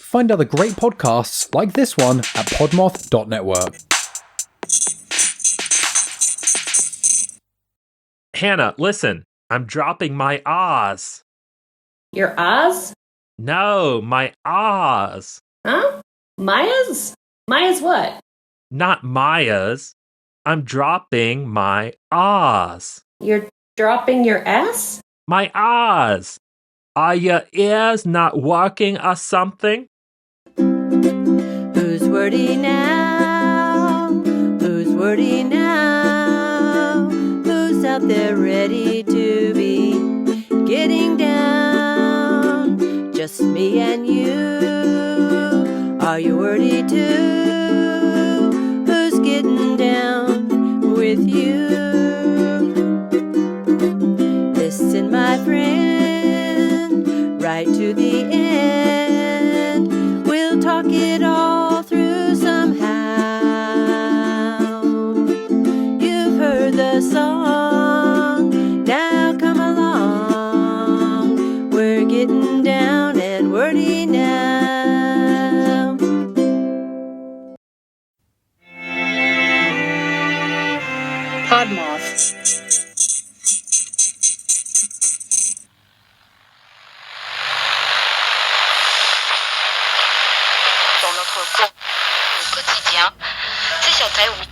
Find other great podcasts like this one at podmoth.network. Hannah, listen. I'm dropping my ahs. Your Oz? No, my ahs. Huh? Maya's? Maya's what? Not Maya's. I'm dropping my ahs. You're dropping your S? My ahs. Are your ears not working or something? Who's wordy now? Who's wordy now? Who's out there ready to be getting down? Just me and you. Are you wordy too? Who's getting down with you? Listen, my friend, right to the end. We'll talk it all through somehow. You've heard the song, now come along. We're getting down and wordy now. Podmoth. Dans notre cours au quotidien, c'est sur Terre.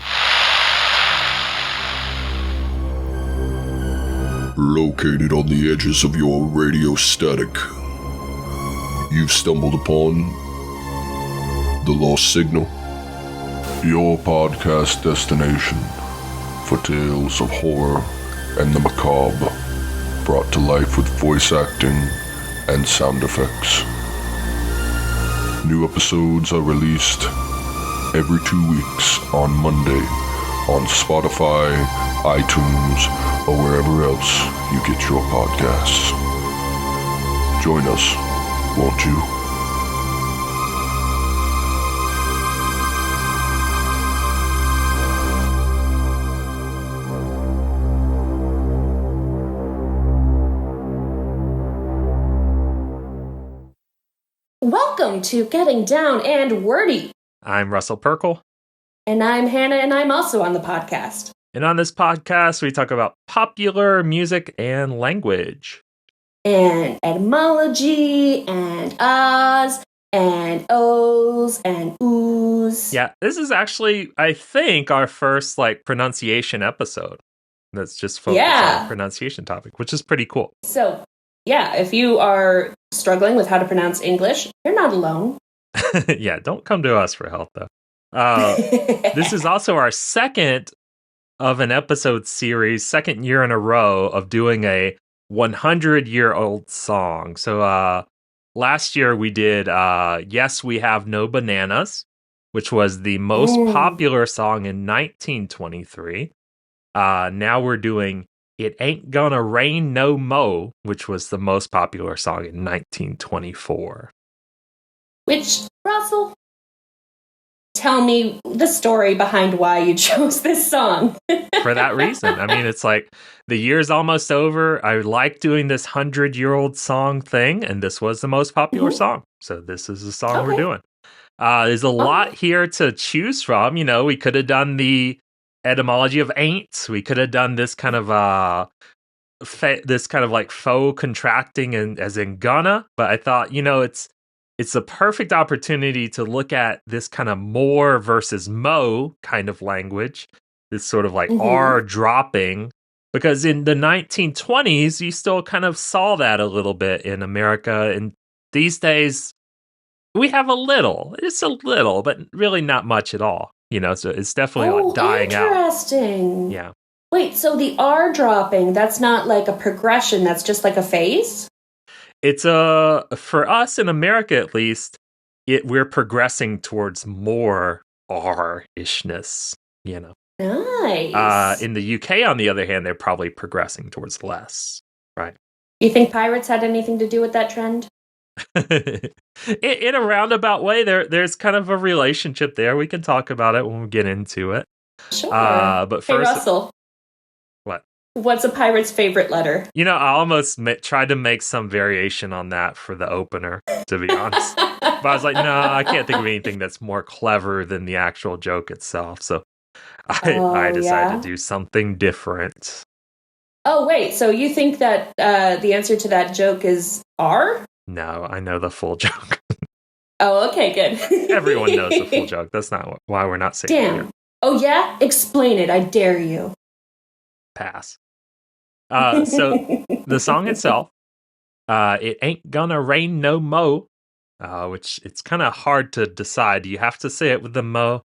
Located on the edges of your radio static, you've stumbled upon the Lost Signal, your podcast destination for tales of horror and the macabre, brought to life with voice acting and sound effects. New episodes are released every 2 weeks on Monday on Spotify, iTunes, or wherever else you get your podcasts. Join us, won't you? Welcome to Getting Down and Wordy. I'm Russell Perkle. And I'm Hannah, and I'm also on the podcast. And on this podcast, we talk about popular music and language. And etymology, and ahs, and ohs, and oohs. Yeah, this is actually, I think, our first pronunciation episode that's just focused on a pronunciation topic, which is pretty cool. So, yeah, if you are struggling with how to pronounce English, you're not alone. Yeah, don't come to us for help, though. This is also our second of an episode series, second year in a row of doing a 100-year-old song. So last year we did Yes, We Have No Bananas, which was the most popular song in 1923. Now we're doing It Ain't Gonna Rain No Mo, which was the most popular song in 1924. Which, Russell, tell me the story behind why you chose this song. For that reason. I mean, it's like the year's almost over. I like doing this 100-year-old song thing, and this was the most popular song. So this is the song we're doing. There's a lot here to choose from. You know, we could have done the etymology of ain't. We could have done this kind of faux contracting and as in gonna. But I thought, it's a perfect opportunity to look at this kind of more versus mo kind of language, this sort of R dropping, because in the 1920s, you still kind of saw that a little bit in America. And these days, we have just a little, but really not much at all. So it's definitely dying out. Interesting. Yeah. Wait, so the R dropping, that's not like a progression, that's just like a phase? It's for us in America at least, we're progressing towards more R-ishness, Nice. In the UK, on the other hand, they're probably progressing towards less, right? You think pirates had anything to do with that trend? In a roundabout way, there's kind of a relationship there. We can talk about it when we get into it. Sure. But first, hey, Russell. What? What's a pirate's favorite letter? I almost tried to make some variation on that for the opener, to be honest. But I was like, no, I can't think of anything that's more clever than the actual joke itself. So I decided to do something different. Oh, wait. So you think that the answer to that joke is R? No, I know the full joke. Oh, okay, good. Everyone knows the full joke. That's not why we're not saying it Damn. here. Oh, yeah? Explain it. I dare you. Pass. So the song itself, it ain't gonna rain no mo, which it's kind of hard to decide. Do you have to say it with the mo?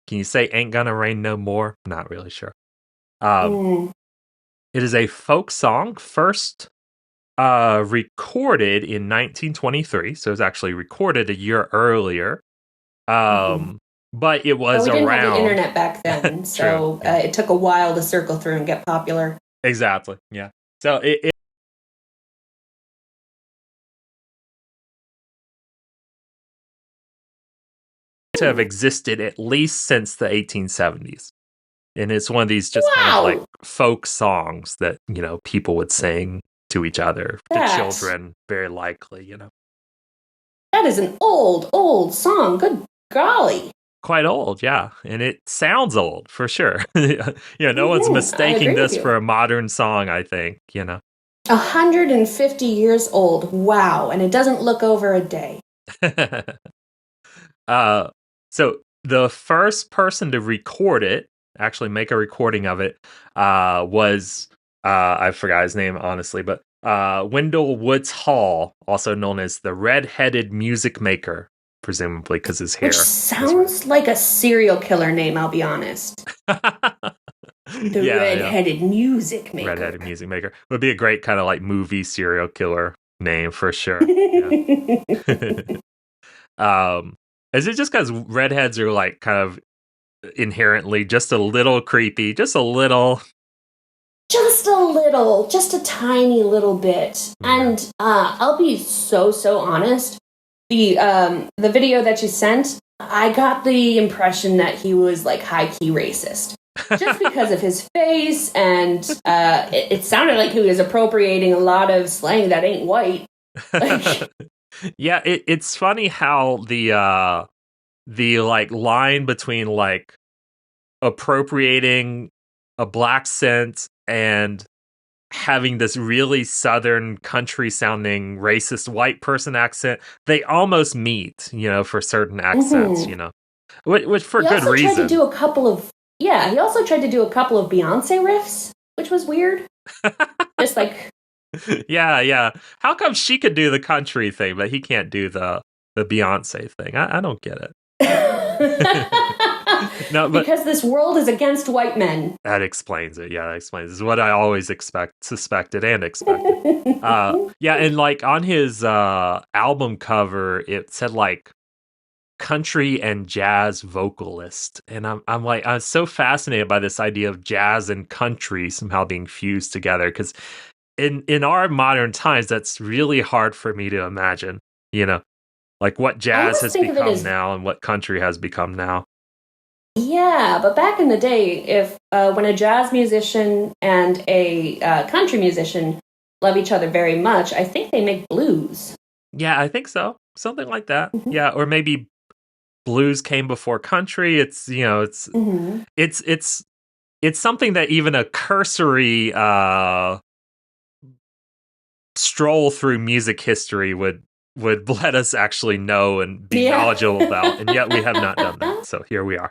Can you say ain't gonna rain no more? Not really sure. It is a folk song, first recorded in 1923, so it was actually recorded a year earlier. But it was we didn't around. have the internet back then, so it took a while to circle through and get popular. Exactly. Yeah. So it to have existed at least since the 1870s. And it's one of these just kind of like folk songs that, people would sing to each other, to children, very likely, That is an old, old song. Good golly. Quite old, yeah. And it sounds old, for sure. No one's mistaking this for a modern song, I think, 150 years old. Wow. And it doesn't look over a day. So the first person to record it, actually make a recording of it, was, I forgot his name, honestly, but Wendell Woods Hall, also known as the Red-Headed Music Maker, presumably because his hair. Which sounds like a serial killer name, I'll be honest. The Red-Headed Music Maker. Red-Headed Music Maker. Would be a great kind of like movie serial killer name for sure. Is it just because redheads are like kind of inherently just a little creepy, just a little, just a tiny little bit. And I'll be so honest. The video that you sent, I got the impression that he was like high-key racist. Just because of his face, and it sounded like he was appropriating a lot of slang that ain't white. Like, yeah, it's funny how the like line between like appropriating a black scent and having this really southern country sounding racist white person accent, they almost meet, for certain accents, which for good reason. Tried to do a couple of he also tried to do a couple of Beyonce riffs, which was weird. Just like yeah. How come she could do the country thing, but he can't do the Beyonce thing? I don't get it. No, but because this world is against white men. That explains it. Yeah, that explains it. This is what I always suspected and expected. And like on his album cover, it said like country and jazz vocalist, and I'm so fascinated by this idea of jazz and country somehow being fused together, because in our modern times, that's really hard for me to imagine. Like what jazz has become now and what country has become now. Yeah, but back in the day, if when a jazz musician and a country musician love each other very much, I think they make blues. Yeah, I think so. Something like that. Mm-hmm. Yeah, or maybe blues came before country. It's it's something that even a cursory stroll through music history would let us actually know and be knowledgeable about, and yet we have not done that. So here we are.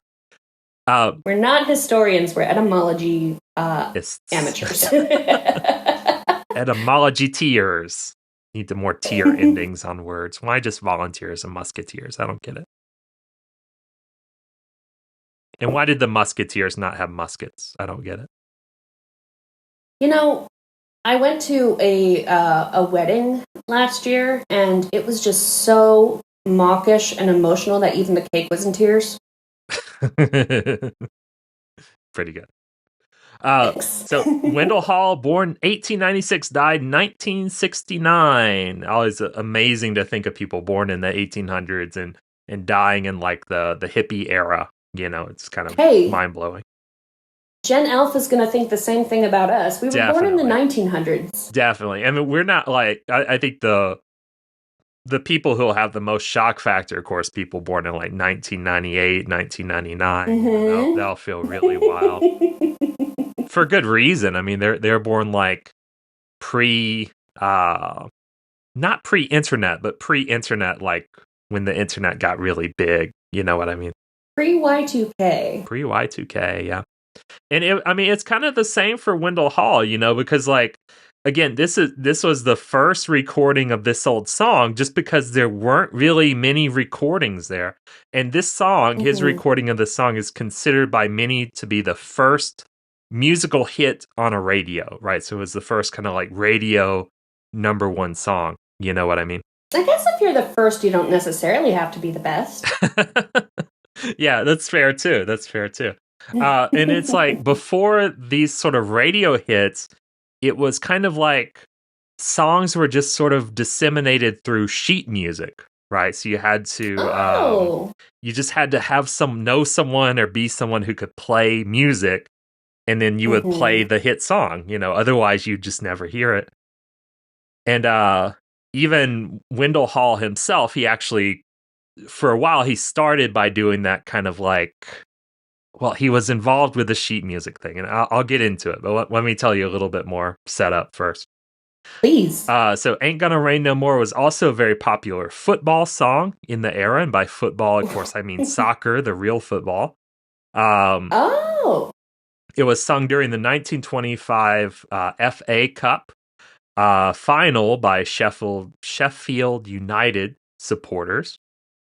We're not historians, we're etymology amateurs. Etymology tiers. Need the more tier endings on words. Why just volunteers and musketeers? I don't get it. And why did the musketeers not have muskets? I don't get it. I went to a wedding last year, and it was just so mawkish and emotional that even the cake was in tears. Pretty good. So Wendell Hall, born 1896, died 1969. Always amazing to think of people born in the 1800s and dying in like the hippie era. It's kind of mind blowing. Gen Alpha is going to think the same thing about us. We were born in the 1900s. Definitely. I mean, we're not like, I think the the people who'll have the most shock factor, of course, people born in like 1998, 1999, they'll feel really wild for good reason. I mean, they're born like not pre-internet, but pre-internet, like when the internet got really big. You know what I mean? Pre-Y2K. Pre-Y2K, yeah. And it's kind of the same for Wendell Hall, because like, again, this was the first recording of this old song, just because there weren't really many recordings there. And this song, his recording of the song, is considered by many to be the first musical hit on a radio, right? So it was the first kind of like radio #1 song. You know what I mean? I guess if you're the first, you don't necessarily have to be the best. Yeah, that's fair too. And it's like before these sort of radio hits, it was kind of like songs were just sort of disseminated through sheet music, right? So you had to, you just had to know someone or be someone who could play music, and then you would play the hit song, otherwise you'd just never hear it. And even Wendell Hall himself, he actually, for a while, he started by doing that kind of like, well, he was involved with the sheet music thing, and I'll get into it, but let me tell you a little bit more setup first. Please. So Ain't Gonna Rain No More was also a very popular football song in the era, and by football, of course, I mean soccer, the real football. It was sung during the 1925 FA Cup final by Sheffield United supporters.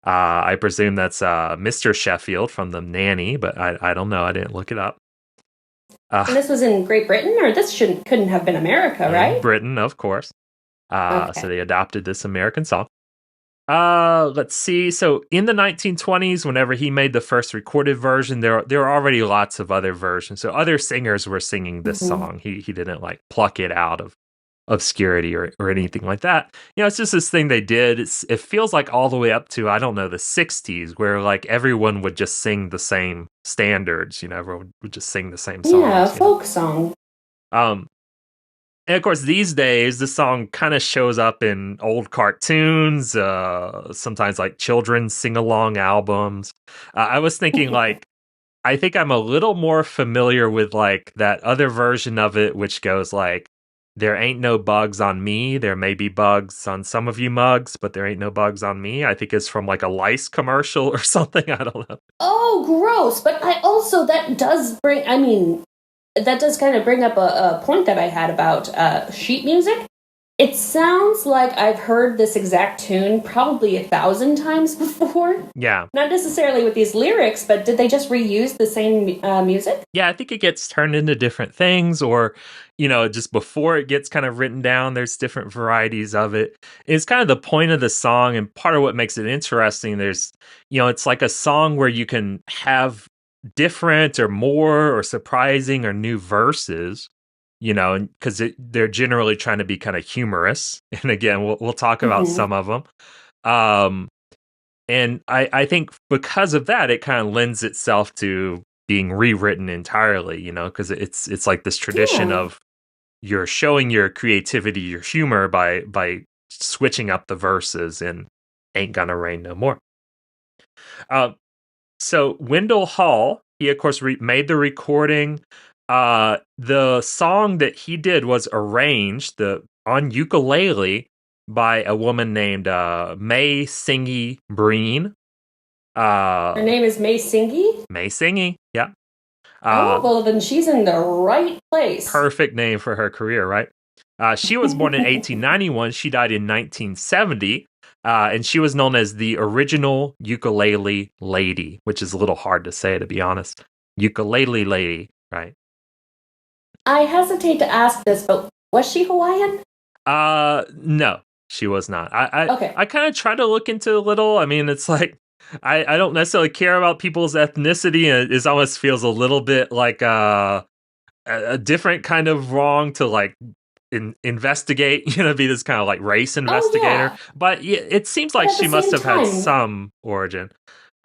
I presume that's Mr. Sheffield from The Nanny, but I don't know. I didn't look it up. And this was in Great Britain, or this couldn't have been America, right? Britain, of course. Okay. So they adopted this American song. Let's see. So in the 1920s, whenever he made the first recorded version, there were already lots of other versions. So other singers were singing this song. He didn't like pluck it out of obscurity or anything like that. It's just this thing they did. It feels like all the way up to, I don't know, the 60s, where like everyone would just sing the same standards. Everyone would just sing the same songs. Yeah, folk song. And of course, these days, the song kind of shows up in old cartoons, sometimes like children's sing-along albums. I was thinking like, I think I'm a little more familiar with like that other version of it, which goes like, there ain't no bugs on me. There may be bugs on some of you mugs, but there ain't no bugs on me. I think it's from like a lice commercial or something. I don't know. Oh, gross. But that does kind of bring up a point that I had about sheet music. It sounds like I've heard this exact tune probably 1,000 times before. Yeah. Not necessarily with these lyrics, but did they just reuse the same music? Yeah, I think it gets turned into different things, or, just before it gets kind of written down, there's different varieties of it. It's kind of the point of the song, and part of what makes it interesting, it's like a song where you can have different or more or surprising or new verses. Because they're generally trying to be kind of humorous. And again, we'll talk about some of them. And I think because of that, it kind of lends itself to being rewritten entirely, because it's like this tradition of you're showing your creativity, your humor by switching up the verses in Ain't Gonna Rain No More. So Wendell Hall, he of course made the recording. The song that he did was arranged on ukulele by a woman named May Singy Breen. Her name is May Singy? May Singy, yeah. Well, then she's in the right place. Perfect name for her career, right? She was born in 1891. She died in 1970. And she was known as the original ukulele lady, which is a little hard to say, to be honest. Ukulele lady, right? I hesitate to ask this, but was she Hawaiian? No, she was not. Okay. I kind of try to look into a little. I mean, it's like, I don't necessarily care about people's ethnicity, and it almost feels a little bit like a different kind of wrong to like investigate, be this kind of like race investigator. Yeah. But it seems like she must have had some origin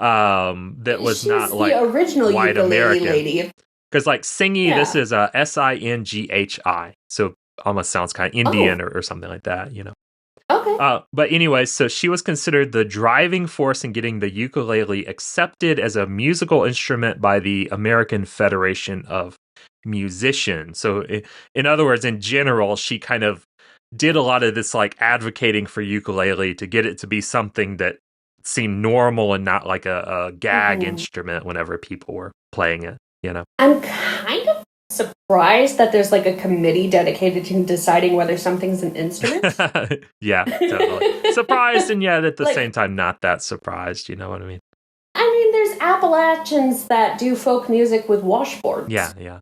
that was not like the original white ukulele American lady. Because like Singy, this is Singhi, so almost sounds kind of Indian or something like that, Okay. But anyway, so she was considered the driving force in getting the ukulele accepted as a musical instrument by the American Federation of Musicians. So, in other words, in general, she kind of did a lot of this like advocating for ukulele to get it to be something that seemed normal and not like a gag instrument whenever people were playing it, you know? I'm kind of surprised that there's like a committee dedicated to deciding whether something's an instrument. Yeah, totally. Surprised and yet at the Like- same time not that surprised, you know what I mean? I mean, there's Appalachians that do folk music with washboards. Yeah.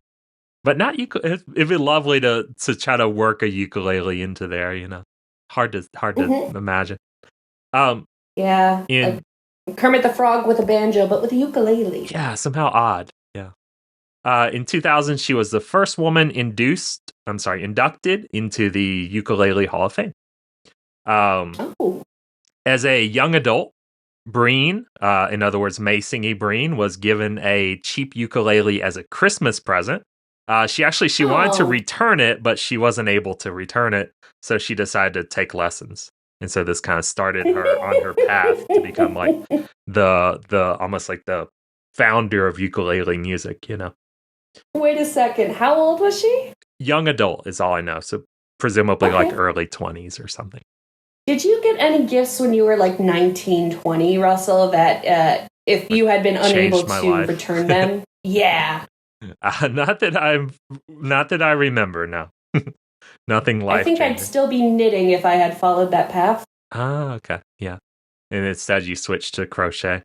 But not it'd be lovely to try to work a ukulele into there, you know. Hard to imagine. Yeah. In like Kermit the Frog with a banjo, but with a ukulele. Yeah, somehow odd. Yeah. In 2000, she was the first woman inducted into the Ukulele Hall of Fame. As a young adult, Breen, in other words, May Singy Breen, was given a cheap ukulele as a Christmas present. She wanted to return it, but she wasn't able to return it, so she decided to take lessons. And so this kind of started her on her path to become like the almost like the founder of ukulele music, you know. Wait a second. How old was she? Young adult is all I know, so presumably like early 20s or something. Did you get any gifts when you were like 19, 20, Russell, that if you had been unable to return them? Yeah. Not that I remember, no. Nothing life. I think I'd still be knitting if I had followed that path. Ah, okay. Yeah. And instead you switched to crochet.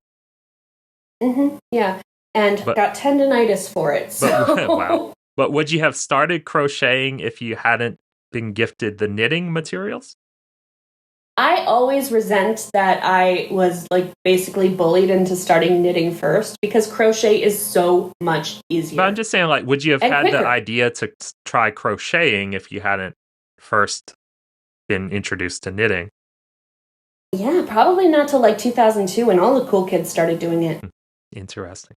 Yeah. And got tendonitis for it. So. Wow. But would you have started crocheting if you hadn't been gifted the knitting materials? I always resent that I was like basically bullied into starting knitting first because crochet is so much easier. But I'm just saying, like, would you have had quicker. the idea to try crocheting if you hadn't first been introduced to knitting? Yeah, probably not till like 2002 when all the cool kids started doing it. Interesting.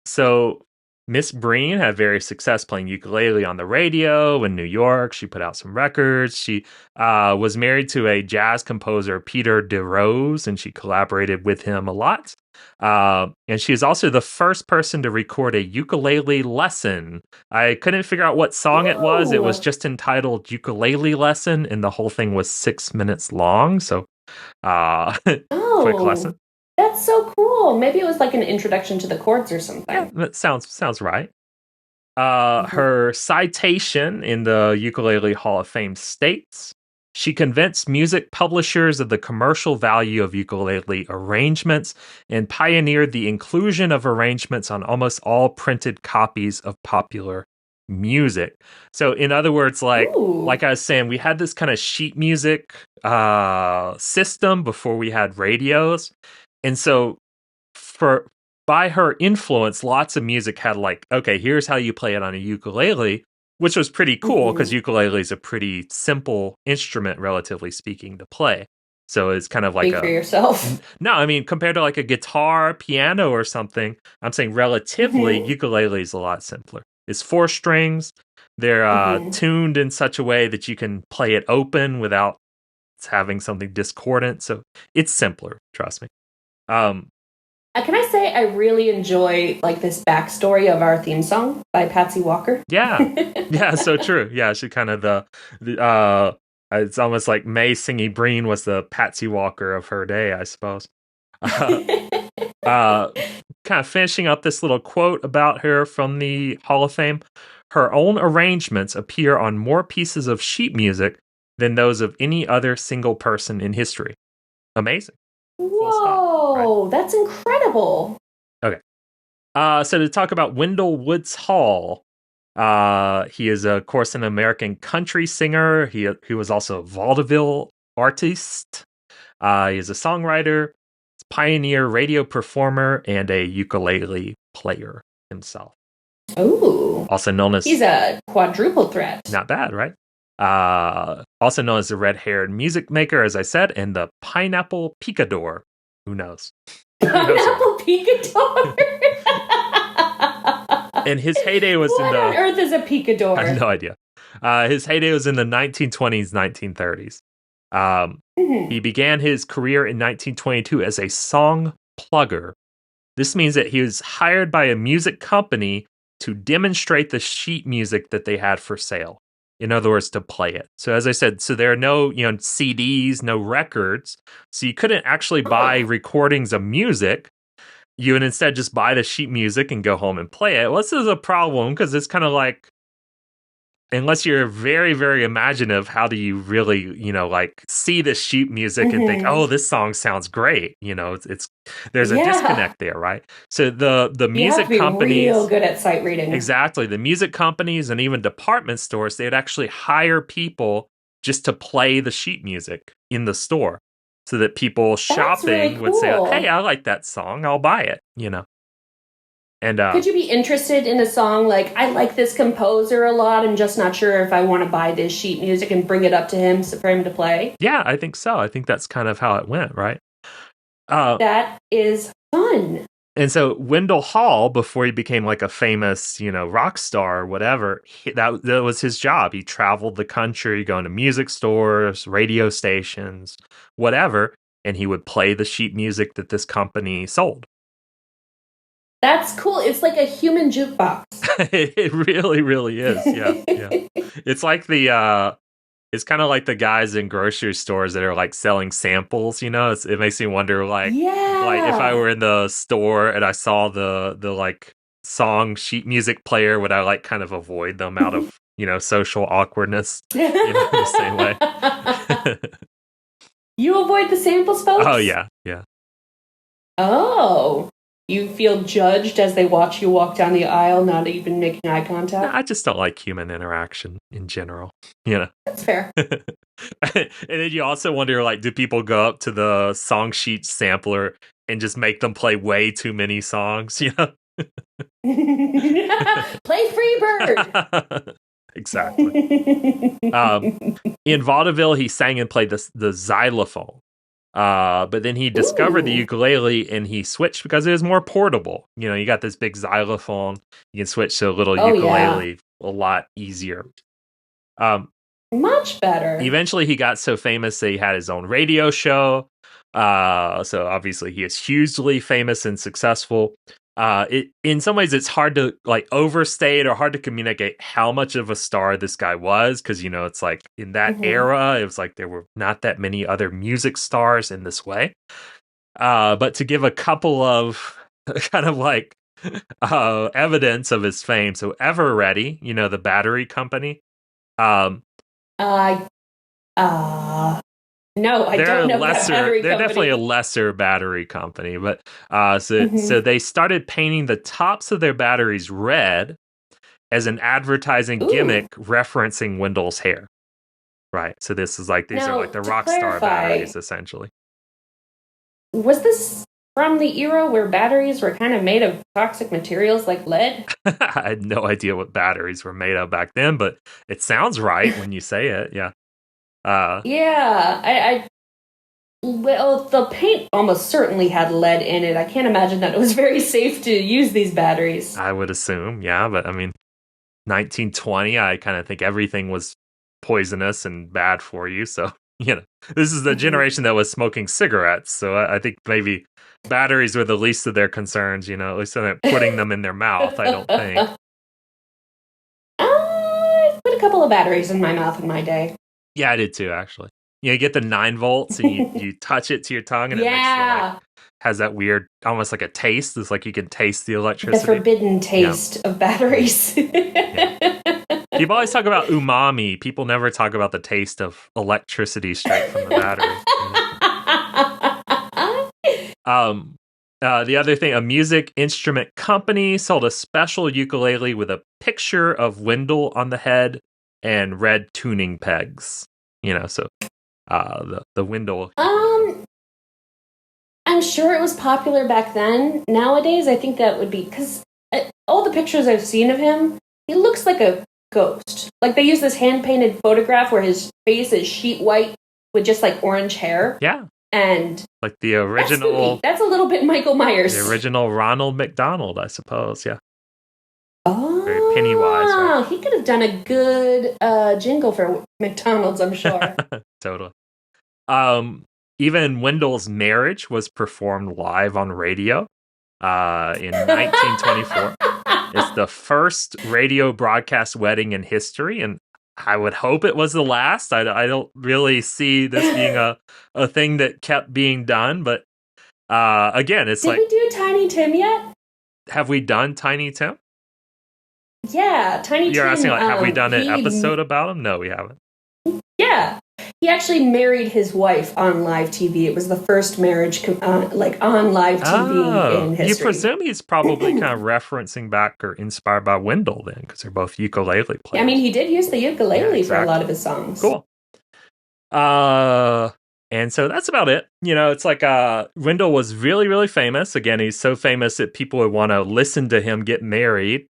So Miss Breen had various success playing ukulele on the radio in New York. She put out some records. She was married to a jazz composer, Peter DeRose, and she collaborated with him a lot. And she is also the first person to record a ukulele lesson. I couldn't figure out what song it was. It was just entitled Ukulele Lesson, and the whole thing was 6 minutes long. So, quick lesson. That's so cool. Maybe it was like an introduction to the chords or something. Yeah, that sounds right. Her citation in the Ukulele Hall of Fame states, she convinced music publishers of the commercial value of ukulele arrangements and pioneered the inclusion of arrangements on almost all printed copies of popular music. So in other words, like I was saying, we had this kind of sheet music system before we had radios. And so by her influence, lots of music had like, okay, here's how you play it on a ukulele, which was pretty cool because ukulele is a pretty simple instrument, relatively speaking, to play. So it's kind of like Speak for yourself. No, I mean, compared to like a guitar, piano, or something, I'm saying relatively, ukulele is a lot simpler. It's 4 strings. They're tuned in such a way that you can play it open without having something discordant. So it's simpler, trust me. Can I say I really enjoy like this backstory of our theme song by Patsy Walker? Yeah, so true. Yeah, she kind of it's almost like May Singy Breen was the Patsy Walker of her day, I suppose. Kind of finishing up this little quote about her from the Hall of Fame. Her own arrangements appear on more pieces of sheet music than those of any other single person in history. Amazing. Whoa, right? That's incredible. Okay. So to talk about Wendell Woods Hall, he is, of course, an American country singer. He was also a vaudeville artist. He is a songwriter, pioneer radio performer, and a ukulele player himself. Ooh. Also known as... He's a quadruple threat. Not bad, right? Also known as the red-haired music maker, as I said, and the pineapple picador. Who knows? Pineapple picador? And his heyday was what on earth is a picador? I have no idea. His heyday was in the 1920s, 1930s. Mhm. He began his career in 1922 as a song plugger. This means that he was hired by a music company to demonstrate the sheet music that they had for sale. In other words, to play it. So as I said, so there are no, CDs, no records. So you couldn't actually buy recordings of music. You would instead just buy the sheet music and go home and play it. Well, this is a problem because it's kind of like, unless you're very, very imaginative, how do you really, see the sheet music and think, Mhm. oh, this song sounds great? It's there's a Yeah. disconnect there, right? So the You have music to be companies, real good at sight reading. exactly, the music companies and even department stores, they'd actually hire people just to play the sheet music in the store, so that people That's really shopping would say, cool. "Hey, I like that song. I'll buy it." And Could you be interested in a song like, I like this composer a lot, I'm just not sure if I want to buy this sheet music and bring it up to him for him to play? yeah, I think so. I think that's kind of how it went, right? That is fun. And so Wendell Hall, before he became like a famous, rock star or whatever, that was his job. He traveled the country, going to music stores, radio stations, whatever, and he would play the sheet music that this company sold. That's cool. It's like a human jukebox. It really, really is. Yeah, yeah. It's like it's kind of like the guys in grocery stores that are like selling samples. It makes me wonder, like if I were in the store and I saw the like song sheet music player, would I like kind of avoid them out of social awkwardness? The same way. You avoid the samples, folks? Oh yeah, yeah. Oh. You feel judged as they watch you walk down the aisle, not even making eye contact? No, I just don't like human interaction in general. That's fair. And then you also wonder, like, do people go up to the song sheet sampler and just make them play way too many songs? Play Freebird! Exactly. In vaudeville, he sang and played the xylophone. But then he discovered the ukulele and he switched because it was more portable. You got this big xylophone. You can switch to a little ukulele a lot easier. Much better. Eventually, he got so famous that he had his own radio show. So obviously, he is hugely famous and successful. In some ways, it's hard to like overstate or hard to communicate how much of a star this guy was, because it's like in that era, it was like there were not that many other music stars in this way. But to give a couple of kind of like evidence of his fame, so Ever Ready, the battery company. No, I don't know that battery They're company. definitely a lesser battery company, but so they started painting the tops of their batteries red as an advertising gimmick referencing Wendell's hair. Right. So this is like, these are like the rock star batteries, essentially. Was this from the era where batteries were kind of made of toxic materials like lead? I had no idea what batteries were made of back then, but it sounds right when you say it. Yeah. Well, the paint almost certainly had lead in it. I can't imagine that it was very safe to use these batteries. I would assume, yeah, but I mean, 1920, I kind of think everything was poisonous and bad for you. So, this is the generation that was smoking cigarettes. So I think maybe batteries were the least of their concerns, at least they're not putting them in their mouth, I don't think. I put a couple of batteries in my mouth in my day. Yeah, I did too, actually. You get the 9 volts and you touch it to your tongue and it makes has that weird, almost like a taste. It's like you can taste the electricity. The forbidden taste of batteries. People always talk about umami. People never talk about the taste of electricity straight from the battery. The other thing, a music instrument company sold a special ukulele with a picture of Wendell on the head and red tuning pegs. So the Wendell. I'm sure it was popular back then. Nowadays, I think that would be because all the pictures I've seen of him, he looks like a ghost. Like they use this hand-painted photograph where his face is sheet white with just like orange hair. Yeah. And like the original. That's a little bit Michael Myers. The original Ronald McDonald, I suppose. Yeah. Oh, very Pennywise. Right? He could have done a good jingle for McDonald's, I'm sure. Totally. Even Wendell's marriage was performed live on radio in 1924. It's the first radio broadcast wedding in history, and I would hope it was the last. I don't really see this being a thing that kept being done, but again, it's Did we do Tiny Tim yet? Have we done Tiny Tim? Yeah, Tiny Tim. You're asking, like, have we done an episode about him? No, we haven't. Yeah. He actually married his wife on live TV. It was the first marriage on live TV in history. You presume he's probably kind of referencing back or inspired by Wendell then, because they're both ukulele players. I mean, he did use the ukulele for a lot of his songs. Cool. And so that's about it. You know, it's like Wendell was really, really famous. Again, he's so famous that people would want to listen to him get married.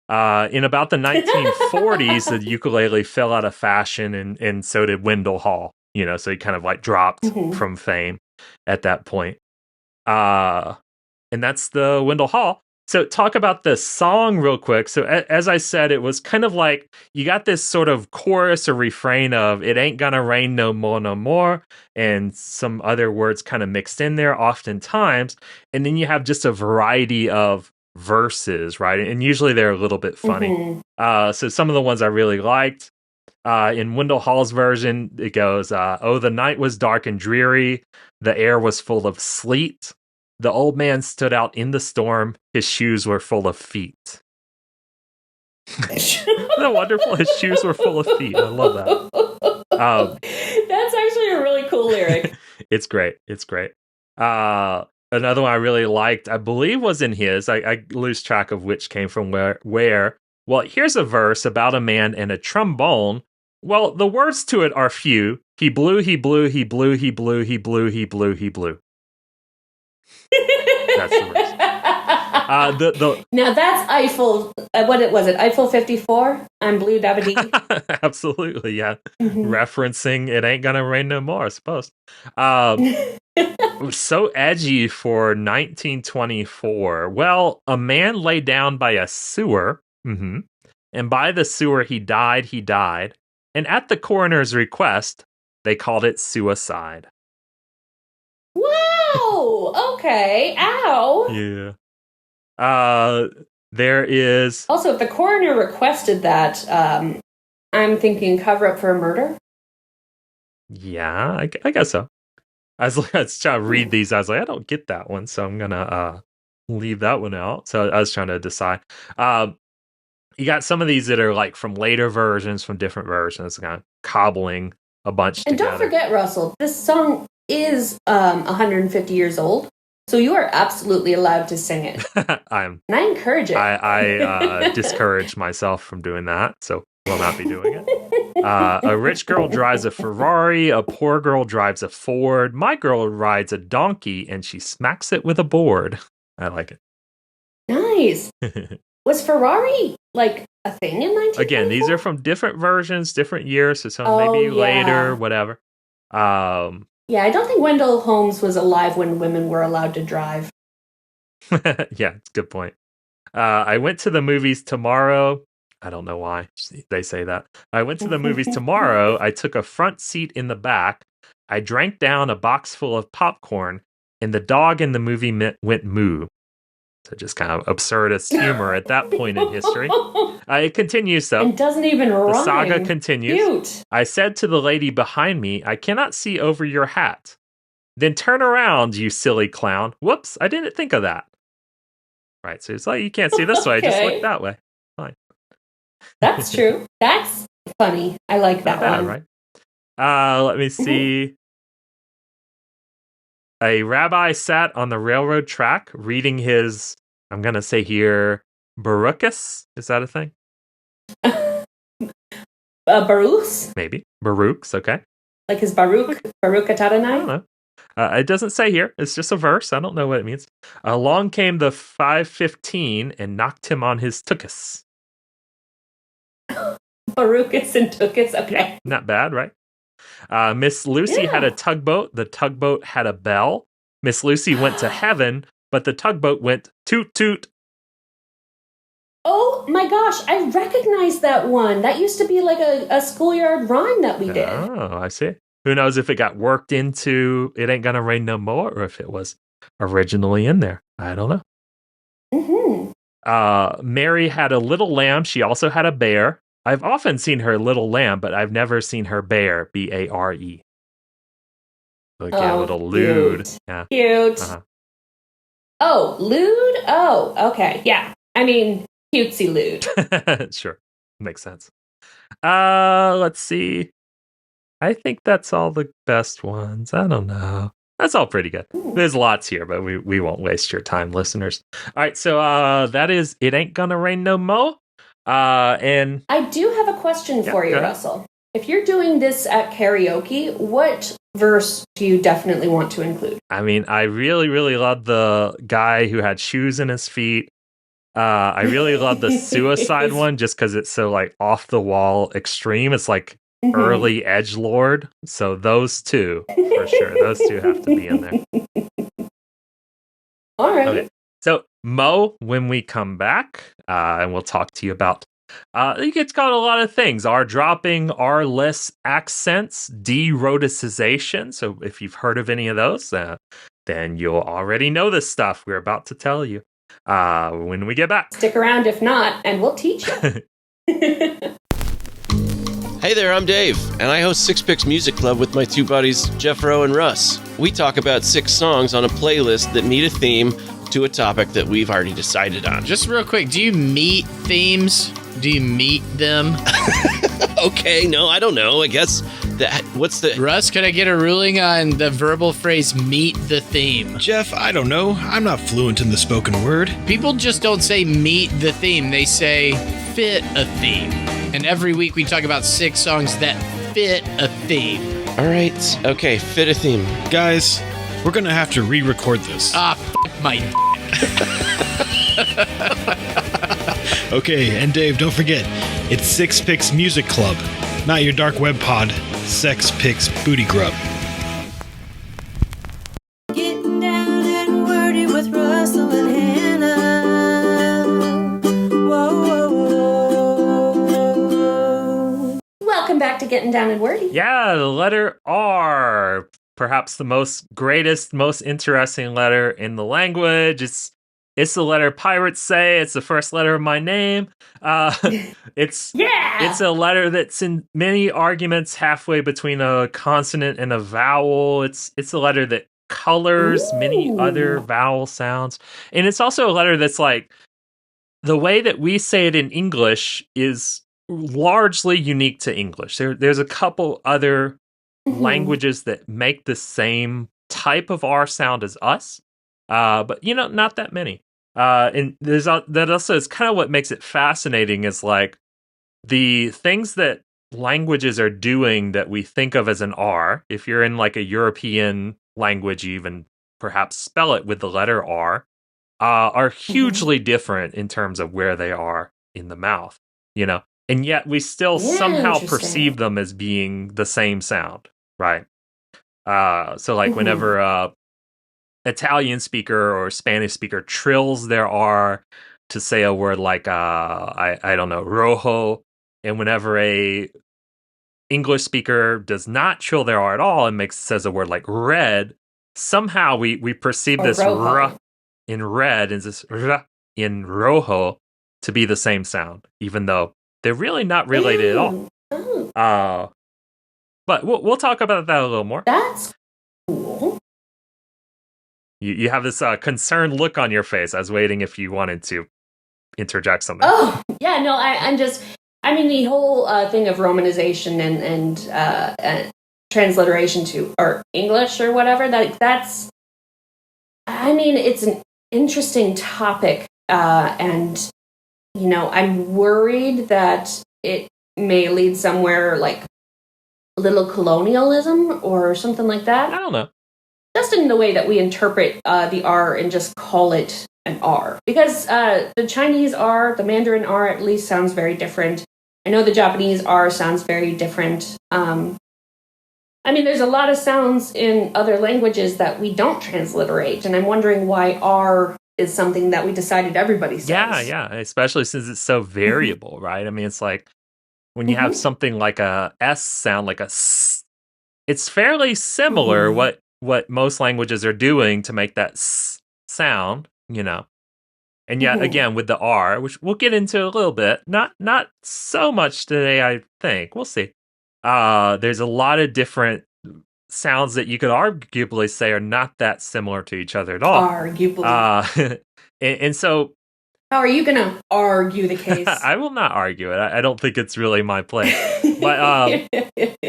In about the 1940s, the ukulele fell out of fashion, and so did Wendell Hall. You know, so he kind of like dropped from fame at that point. And that's the Wendell Hall. So talk about the song real quick. So as I said, it was kind of like you got this sort of chorus or refrain of "It ain't gonna rain no more, no more," and some other words kind of mixed in there oftentimes. And then you have just a variety of verses, right? And usually they're a little bit funny. So some of the ones I really liked. In Wendell Hall's version, it goes, "Oh, the night was dark and dreary. The air was full of sleet. The old man stood out in the storm. His shoes were full of feet." Isn't that wonderful? His shoes were full of feet. I love that. That's actually a really cool lyric. It's great. It's great. Another one I really liked, I believe was in his. I lose track of which came from where. Well, here's a verse about a man and a trombone. Well, the words to it are few. He blew, he blew, he blew, he blew, he blew, he blew, he blew. That's the verse. Now that's Eiffel. What was it? Eiffel 54. I'm Blue Dabba. Absolutely, yeah. Referencing "It Ain't Gonna Rain No More," I suppose. It was so edgy for 1924. Well, a man lay down by a sewer, and by the sewer he died. And at the coroner's request, they called it suicide. Whoa! Okay. Ow! Yeah. There is... Also, if the coroner requested that, I'm thinking cover up for a murder? Yeah, I guess so. I was trying to read these. I was like, I don't get that one, so I'm going to leave that one out. So I was trying to decide. You got some of these that are like from later versions, from different versions, kind of cobbling a bunch and together. Don't forget, Russell, this song is 150 years old, so you are absolutely allowed to sing it. And I encourage it. I discourage myself from doing that, so will not be doing it. A rich girl drives a Ferrari, a poor girl drives a Ford, my girl rides a donkey, and she smacks it with a board. I like it. Nice. Was Ferrari like a thing in 1924? Again, these are from different versions, different years, so some maybe later, whatever. Yeah, I don't think Wendell Holmes was alive when women were allowed to drive. Yeah, it's a good point. I went to the movies tomorrow. I don't know why they say that. I went to the movies tomorrow. I took a front seat in the back. I drank down a box full of popcorn, and the dog in the movie went moo. So just kind of absurdist humor at that point in history. It continues, though. It doesn't even rhyme. The saga continues. Cute. I said to the lady behind me, I cannot see over your hat. Then turn around, you silly clown. Whoops, I didn't think of that. Right, so it's like, you can't see this way, just look that way. Fine. That's true. That's funny. I like that Not bad, one. Right? Let me see. A rabbi sat on the railroad track reading his, I'm going to say here, Baruchus. Is that a thing? Baruchs? Maybe. Baruchs, okay. Like his Baruch Ataranai? I don't know. It doesn't say here. It's just a verse. I don't know what it means. Along came the 515 and knocked him on his tuchus. Baruchus and tuchus, okay. Yeah, not bad, right? Miss Lucy had a tugboat. The tugboat had a bell. Miss Lucy went to heaven, but the tugboat went toot toot. Oh my gosh, I recognize that one. That used to be like a schoolyard rhyme that we did. Oh, I see. Who knows if it got worked into It Ain't Gonna Rain No More or if it was originally in there. I don't know. Mary had a little lamb. She also had a bear. I've often seen her little lamb, but I've never seen her bear, B-A-R-E. Like, yeah, little lewd. Cute. Yeah. Cute. Uh-huh. Oh, lewd? Oh, okay. Yeah. I mean, cutesy lewd. Sure. Makes sense. Let's see. I think that's all the best ones. I don't know. That's all pretty good. There's lots here, but we won't waste your time, listeners. All right, so that is It Ain't Gonna Rain No Mo. And I do have a question for you, Russell. If you're doing this at karaoke, what verse do you definitely want to include? I mean, I really, really love the guy who had shoes in his feet. I really love the suicide one just because it's so like off the wall extreme. It's like early edgelord. So those two, for sure. Those two have to be in there. All right. Okay. So, Mo, when we come back, and we'll talk to you about, it's got a lot of things. R dropping, R less accents, derhoticization. So, if you've heard of any of those, then you'll already know this stuff we're about to tell you when we get back. Stick around if not, and we'll teach you. Hey there, I'm Dave, and I host Six Picks Music Club with my two buddies, Jeff Rowe and Russ. We talk about 6 songs on a playlist that need a theme to a topic that we've already decided on. Just real quick, do you meet themes? Do you meet them? Okay, no, I don't know. I guess what's the... Russ, could I get a ruling on the verbal phrase meet the theme? Jeff, I don't know. I'm not fluent in the spoken word. People just don't say meet the theme. They say fit a theme. And every week we talk about 6 songs that fit a theme. All right, okay, fit a theme. Guys, we're going to have to re-record this. My Okay, and Dave, don't forget, it's Six Picks Music Club, not your dark web pod, Sex Picks Booty Grub. Getting down and wordy with Russell and Hannah. Whoa, whoa, whoa. Welcome back to Getting Down and Wordy. Yeah, the letter R. Perhaps the most interesting letter in the language. It's the letter pirates say. It's the first letter of my name. It's a letter that's in many arguments halfway between a consonant and a vowel. It's a letter that colors many other vowel sounds. And it's also a letter that's like, the way that we say it in English is largely unique to English. There's a couple other languages that make the same type of R sound as us, but not that many. And that also is kind of what makes it fascinating, is like the things that languages are doing that we think of as an R. If you're in like a European language, you even perhaps spell it with the letter R, are hugely different in terms of where they are in the mouth, and yet we still somehow perceive them as being the same sound, right? So like whenever Italian speaker or Spanish speaker trills their R to say a word like I don't know, rojo, and whenever a English speaker does not trill their R at all and says a word like red, somehow we perceive this r in red and this r in rojo to be the same sound, even though they're really not related at all. But we'll talk about that a little more. That's cool. You have this concerned look on your face. I was waiting if you wanted to interject something. Oh, yeah, no, the whole thing of romanization and transliteration to or English or whatever, it's an interesting topic. And, I'm worried that it may lead somewhere like a little colonialism or something like that. I don't know. Just in the way that we interpret the R and just call it an R. Because the Chinese R, the Mandarin R at least sounds very different. I know the Japanese R sounds very different. There's a lot of sounds in other languages that we don't transliterate. And I'm wondering why R is something that we decided everybody says. Yeah. Especially since it's so variable, right? It's like when you have something like a S sound, like a S, it's fairly similar what most languages are doing to make that s sound, And yet again with the R, which we'll get into a little bit, not so much today, I think. We'll see. There's a lot of different sounds that you could arguably say are not that similar to each other at all. Arguably. And so how are you going to argue the case? I will not argue it. I don't think it's really my place. But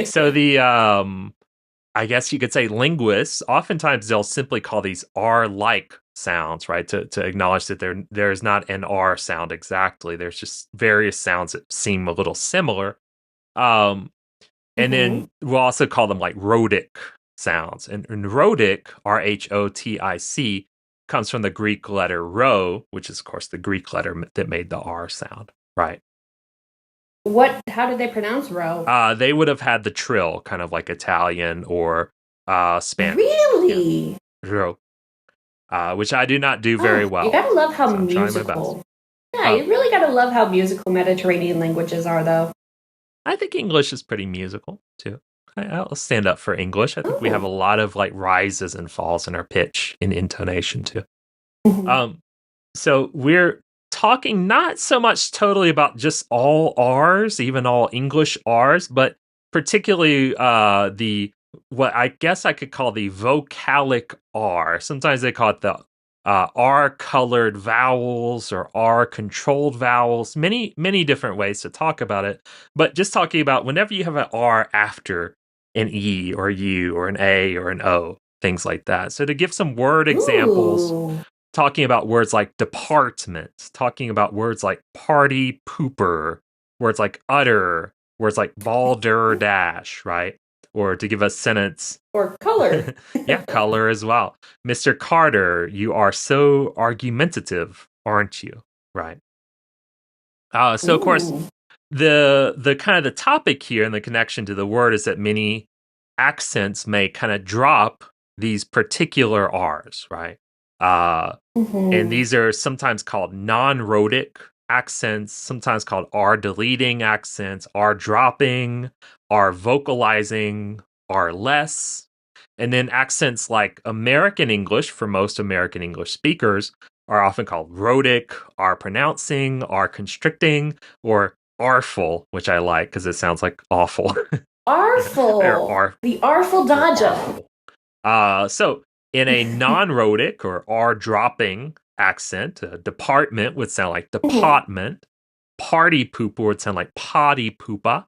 so the I guess you could say linguists, oftentimes they'll simply call these R-like sounds, right? To acknowledge that there's not an R sound exactly. There's just various sounds that seem a little similar. And then we'll also call them like rhotic sounds. And rhotic, R-H-O-T-I-C, comes from the Greek letter rho, which is, of course, the Greek letter that made the R sound, right? How did they pronounce rho? They would have had the trill, kind of like Italian or Spanish. Really? Yeah. Rho. Which I do not do very well. You gotta love how so I'm trying my musical. best. Yeah, you really gotta love how musical Mediterranean languages are, though. I think English is pretty musical, too. I'll stand up for English. I think we have a lot of like rises and falls in our pitch and intonation, too. So we're talking not so much totally about just all R's, even all English R's, but particularly what I guess I could call the vocalic R. Sometimes they call it the R-colored vowels or R-controlled vowels. Many, many different ways to talk about it. But just talking about whenever you have an R after an E or a U or an A or an O, things like that. So to give some word examples, talking about words like department, talking about words like party pooper, words like utter, words like balderdash, right? Or to give a sentence. Or color. Yeah, color as well. Mr. Carter, you are so argumentative, aren't you? Right. So, of course, the kind of the topic here and the connection to the word is that many accents may kind of drop these particular R's, right? And these are sometimes called non-rhotic accents, sometimes called R-deleting accents, R-dropping, R-vocalizing, R-less. And then accents like American English, for most American English speakers, are often called rhotic, R-pronouncing, R-constricting, or artful, which I like because it sounds like awful. Artful. The artful dodger. So in a non-rhotic or R-dropping accent, department would sound like department. Party pooper would sound like potty poopa.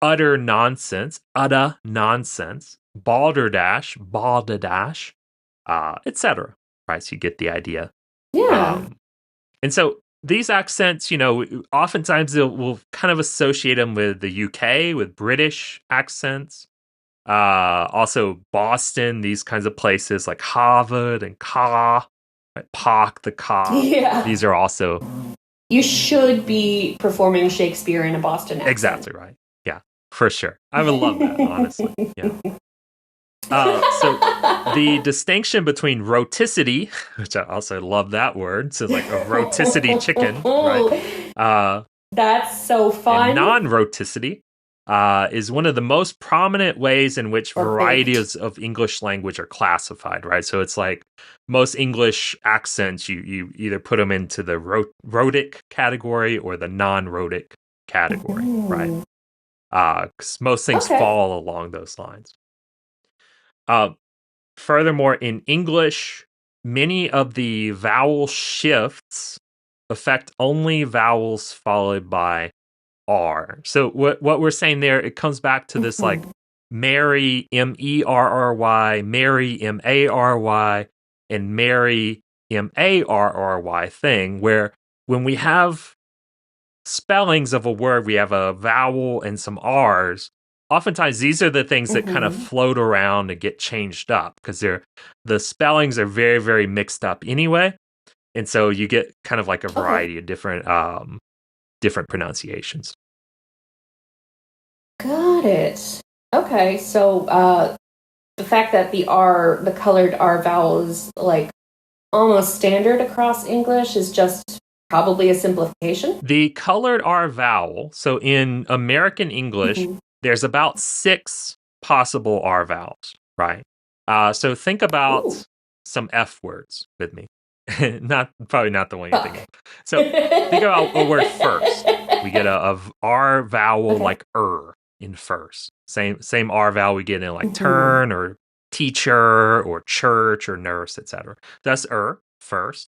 Utter nonsense, udda nonsense. Balderdash, balderdash, etc. Right, so you get the idea. Yeah. And so these accents, oftentimes we'll kind of associate them with the UK, with British accents. Also Boston, these kinds of places like Harvard and Ka, right? Park the Ka. Yeah. These are also... You should be performing Shakespeare in a Boston accent. Exactly right. Yeah, for sure. I would love that, honestly. Yeah. So the distinction between rhoticity, which I also love that word, so like a rotisserie chicken, right? That's so fun. And non-rhoticity is one of the most prominent ways in which varieties of English language are classified, right? So it's like most English accents, you either put them into the rhotic category or the non-rhotic category, right? Because most things fall along those lines. Furthermore, in English, many of the vowel shifts affect only vowels followed by R. So what we're saying there, it comes back to this like Mary, M-E-R-R-Y, Mary, M-A-R-Y, and Mary, M-A-R-R-Y thing, where when we have spellings of a word, we have a vowel and some R's. Oftentimes, these are the things that kind of float around and get changed up because the spellings are very, very mixed up anyway. And so you get kind of like a variety of different pronunciations. Got it. Okay, so the fact that the colored R vowel is like almost standard across English is just probably a simplification. The colored R vowel, so in American English, there's about 6 possible R vowels, right? So think about some F words with me. Probably not the one you're thinking. So think about a word first. We get a R vowel like in first. Same R vowel we get in like turn or teacher or church or nurse, etc. That's first.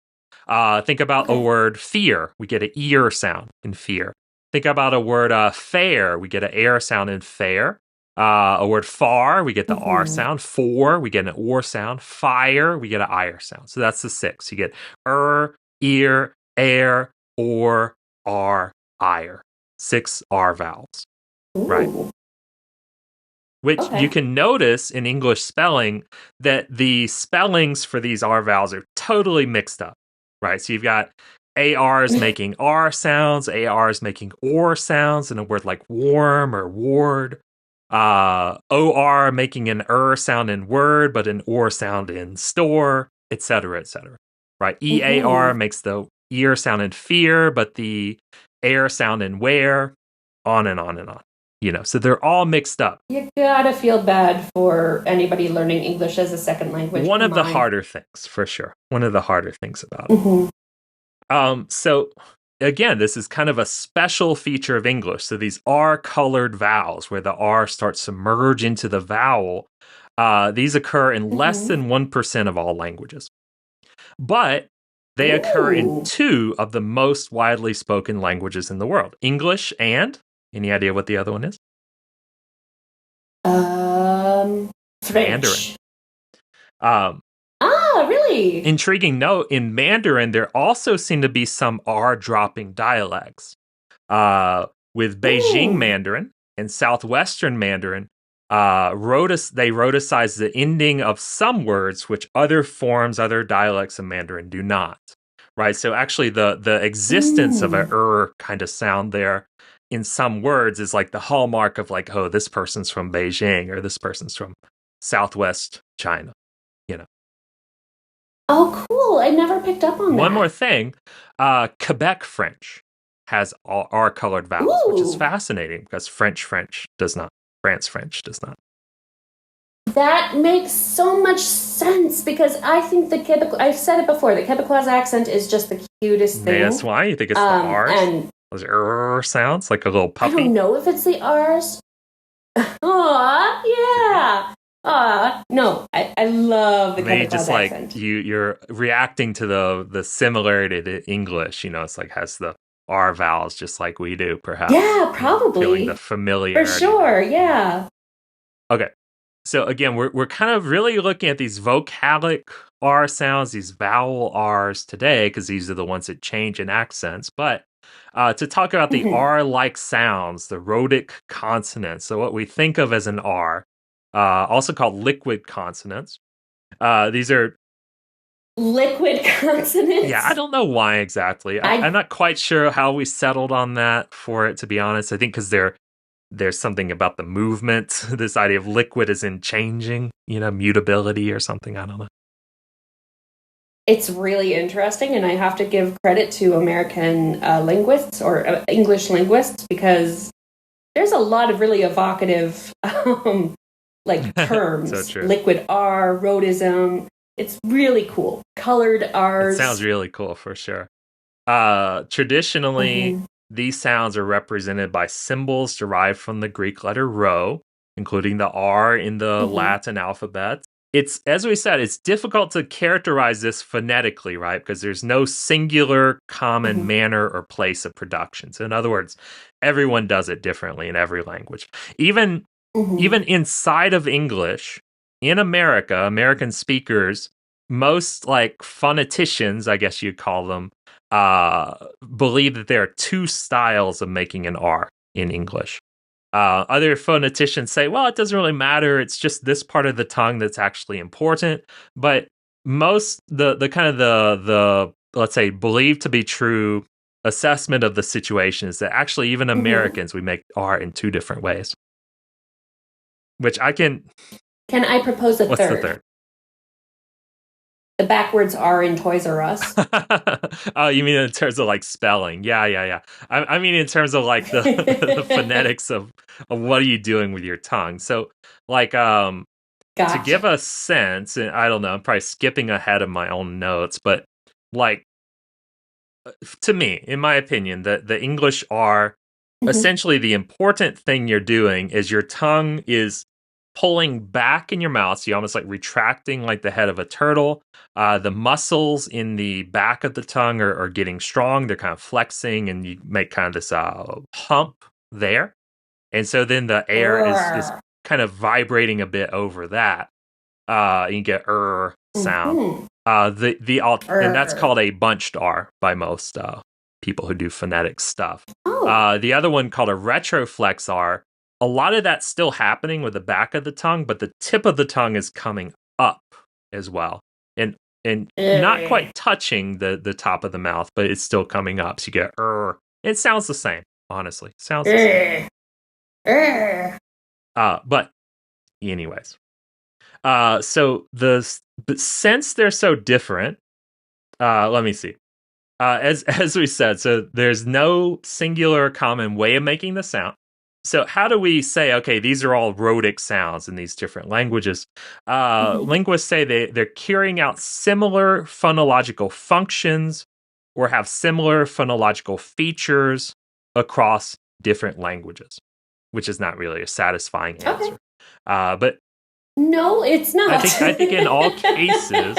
Think about a word fear. We get an ear sound in fear. Think about a word fair. We get an air sound in fair. A word far, we get the R sound. For, we get an or sound. Fire, we get an IR sound. So that's the 6. You get ear, air, or, R, IR. 6 R vowels. Ooh. Right. Which you can notice in English spelling that the spellings for these R vowels are totally mixed up. Right. So you've got ARs making R sounds, ARs making OR sounds in a word like warm or ward. OR making an sound in word, but an OR sound in store, etc., etc. Right? EAR makes the ear sound in fear, but the air sound in where, on and on and on. So they're all mixed up. You gotta feel bad for anybody learning English as a second language. One of the harder things, for sure. One of the harder things about it. So again, this is kind of a special feature of English. So these R-colored vowels, where the R starts to merge into the vowel, these occur in less than 1% of all languages. But they occur in 2 of the most widely spoken languages in the world. English and, any idea what the other one is? French. Mandarin. Really? Intriguing note, in Mandarin, there also seem to be some R-dropping dialects. With Beijing Mandarin and Southwestern Mandarin, they rhoticized the ending of some words, which other dialects of Mandarin do not. Right? So actually, the existence of a kind of sound there in some words is like the hallmark of like, oh, this person's from Beijing or this person's from Southwest China. Oh, cool. I never picked up on that. One more thing, Quebec French has R-colored vowels, which is fascinating because France French does not. That makes so much sense because I think I've said it before, the Quebecois accent is just the cutest thing. That's why you think it's the R's? And those sounds like a little puppy? I don't know if it's the R's. Yeah. No, I love the Quebecois just accent. Like you're reacting to the similarity to English. It's like has the R vowels just like we do, perhaps. Yeah, probably. Feeling the familiarity. For sure, yeah. Okay. So again, we're kind of really looking at these vocalic R sounds, these vowel R's today, because these are the ones that change in accents. But to talk about the R-like sounds, the rhotic consonants, so what we think of as an R, also called liquid consonants. These are liquid consonants? Yeah, I don't know why exactly. I'm not quite sure how we settled on that, for it, to be honest. I think because there's something about the movement, this idea of liquid as in changing, mutability or something. I don't know. It's really interesting, and I have to give credit to American linguists or English linguists because there's a lot of really evocative terms. So true. Liquid R, rhotism. It's really cool. Colored R's. It sounds really cool for sure. Traditionally, these sounds are represented by symbols derived from the Greek letter rho, including the R in the Latin alphabet. It's, as we said, it's difficult to characterize this phonetically, right? Because there's no singular common manner or place of production. So in other words, everyone does it differently in every language. Even inside of English, in America, American speakers, most phoneticians, I guess you'd call them, believe that there are 2 styles of making an R in English. Other phoneticians say, well, it doesn't really matter. It's just this part of the tongue that's actually important. But most, the let's say, believed to be true assessment of the situation is that actually even Americans, we make R in 2 different ways. Which I can... Can I propose a What's third? the third? the backwards R in Toys R Us. Oh, you mean in terms of like spelling? Yeah. I mean in terms of like the, the phonetics of what are you doing with your tongue. So like to give a sense, and I don't know, I'm probably skipping ahead of my own notes, but like to me, in my opinion, the English R, essentially the important thing you're doing is your tongue is pulling back in your mouth, so you're almost like retracting like the head of a turtle. The muscles in the back of the tongue are getting strong. They're kind of flexing, and you make kind of this hump there. And so then the air is kind of vibrating a bit over that. You get sound. And that's called a bunched R by most people who do phonetic stuff. The other one called a retroflex R. A lot of that's still happening with the back of the tongue, but the tip of the tongue is coming up as well. And not quite touching the top of the mouth, but it's still coming up. So you get It sounds the same, honestly. Sounds the same. But anyways. But since they're so different, let me see. As we said, so there's no singular common way of making the sound. So how do we say, okay, these are all rhotic sounds in these different languages? Linguists say they're carrying out similar phonological functions or have similar phonological features across different languages, which is not really a satisfying answer. But no, it's not. I think in all cases,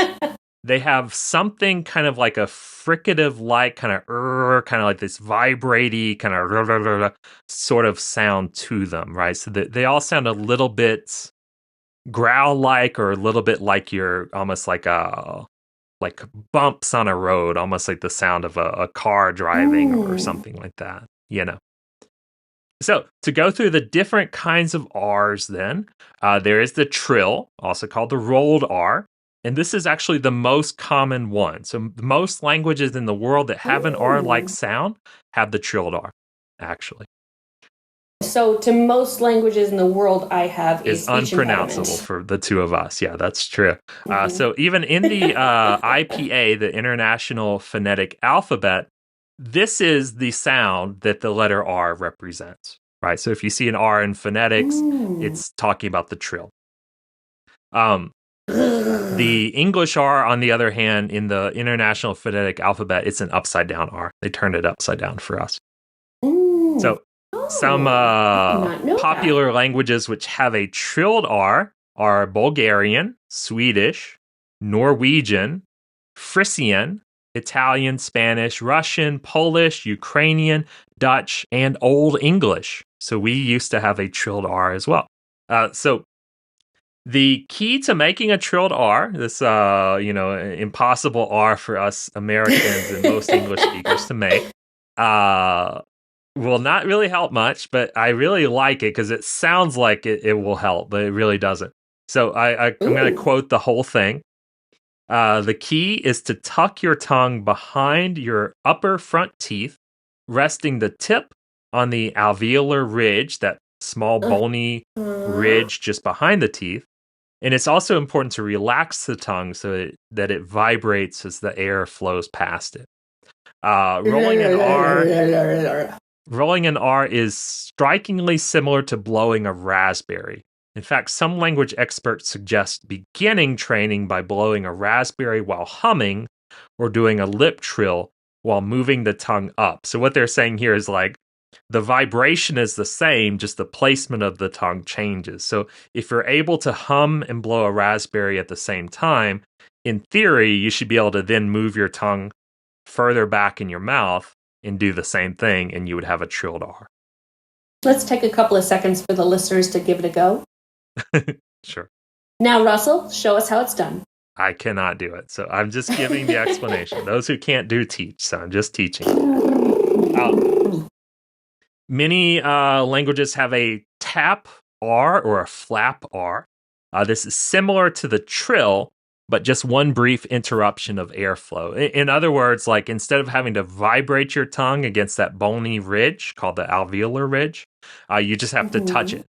they have something kind of like a fricative-like kind of like this vibraty kind of sort of sound to them, right? So they all sound a little bit growl-like, or a little bit like you're almost like bumps on a road, almost like the sound of a car driving or something like that, you know. So to go through the different kinds of R's then, there is the trill, also called the rolled R. And this is actually the most common one. So most languages in the world that have an R-like sound have the trilled R, actually. So to most languages in the world, I have is unpronounceable for the two of us. Yeah, that's true. So even in the IPA, the International Phonetic Alphabet, this is the sound that the letter R represents, right? So if you see an R in phonetics, it's talking about the trill. The English R, on the other hand, in the International Phonetic Alphabet, it's an upside down R. They turned it upside down for us. So some popular languages which have a trilled R are Bulgarian, Swedish, Norwegian, Frisian, Italian, Spanish, Russian, Polish, Ukrainian, Dutch, and Old English. So we used to have a trilled R as well. So the key to making a trilled R, this impossible R for us Americans and most English speakers to make, will not really help much, but I really like it because it sounds like it will help, but it really doesn't. So I'm going to quote the whole thing. The key is to tuck your tongue behind your upper front teeth, resting the tip on the alveolar ridge, that small bony ridge just behind the teeth. And it's also important to relax the tongue so that it vibrates as the air flows past it. Rolling an R is strikingly similar to blowing a raspberry. In fact, some language experts suggest beginning training by blowing a raspberry while humming or doing a lip trill while moving the tongue up. So what they're saying here is like the vibration is the same, just the placement of the tongue changes. So if you're able to hum and blow a raspberry at the same time, in theory, you should be able to then move your tongue further back in your mouth and do the same thing, and you would have a trilled R. Let's take a couple of seconds for the listeners to give it a go. Sure. Now, Russell, show us how it's done. I cannot do it, so I'm just giving the explanation. Those who can't do teach, so I'm just teaching. Many languages have a tap R or a flap R. This is similar to the trill, but just one brief interruption of airflow. In other words, like instead of having to vibrate your tongue against that bony ridge called the alveolar ridge, you just have to touch it,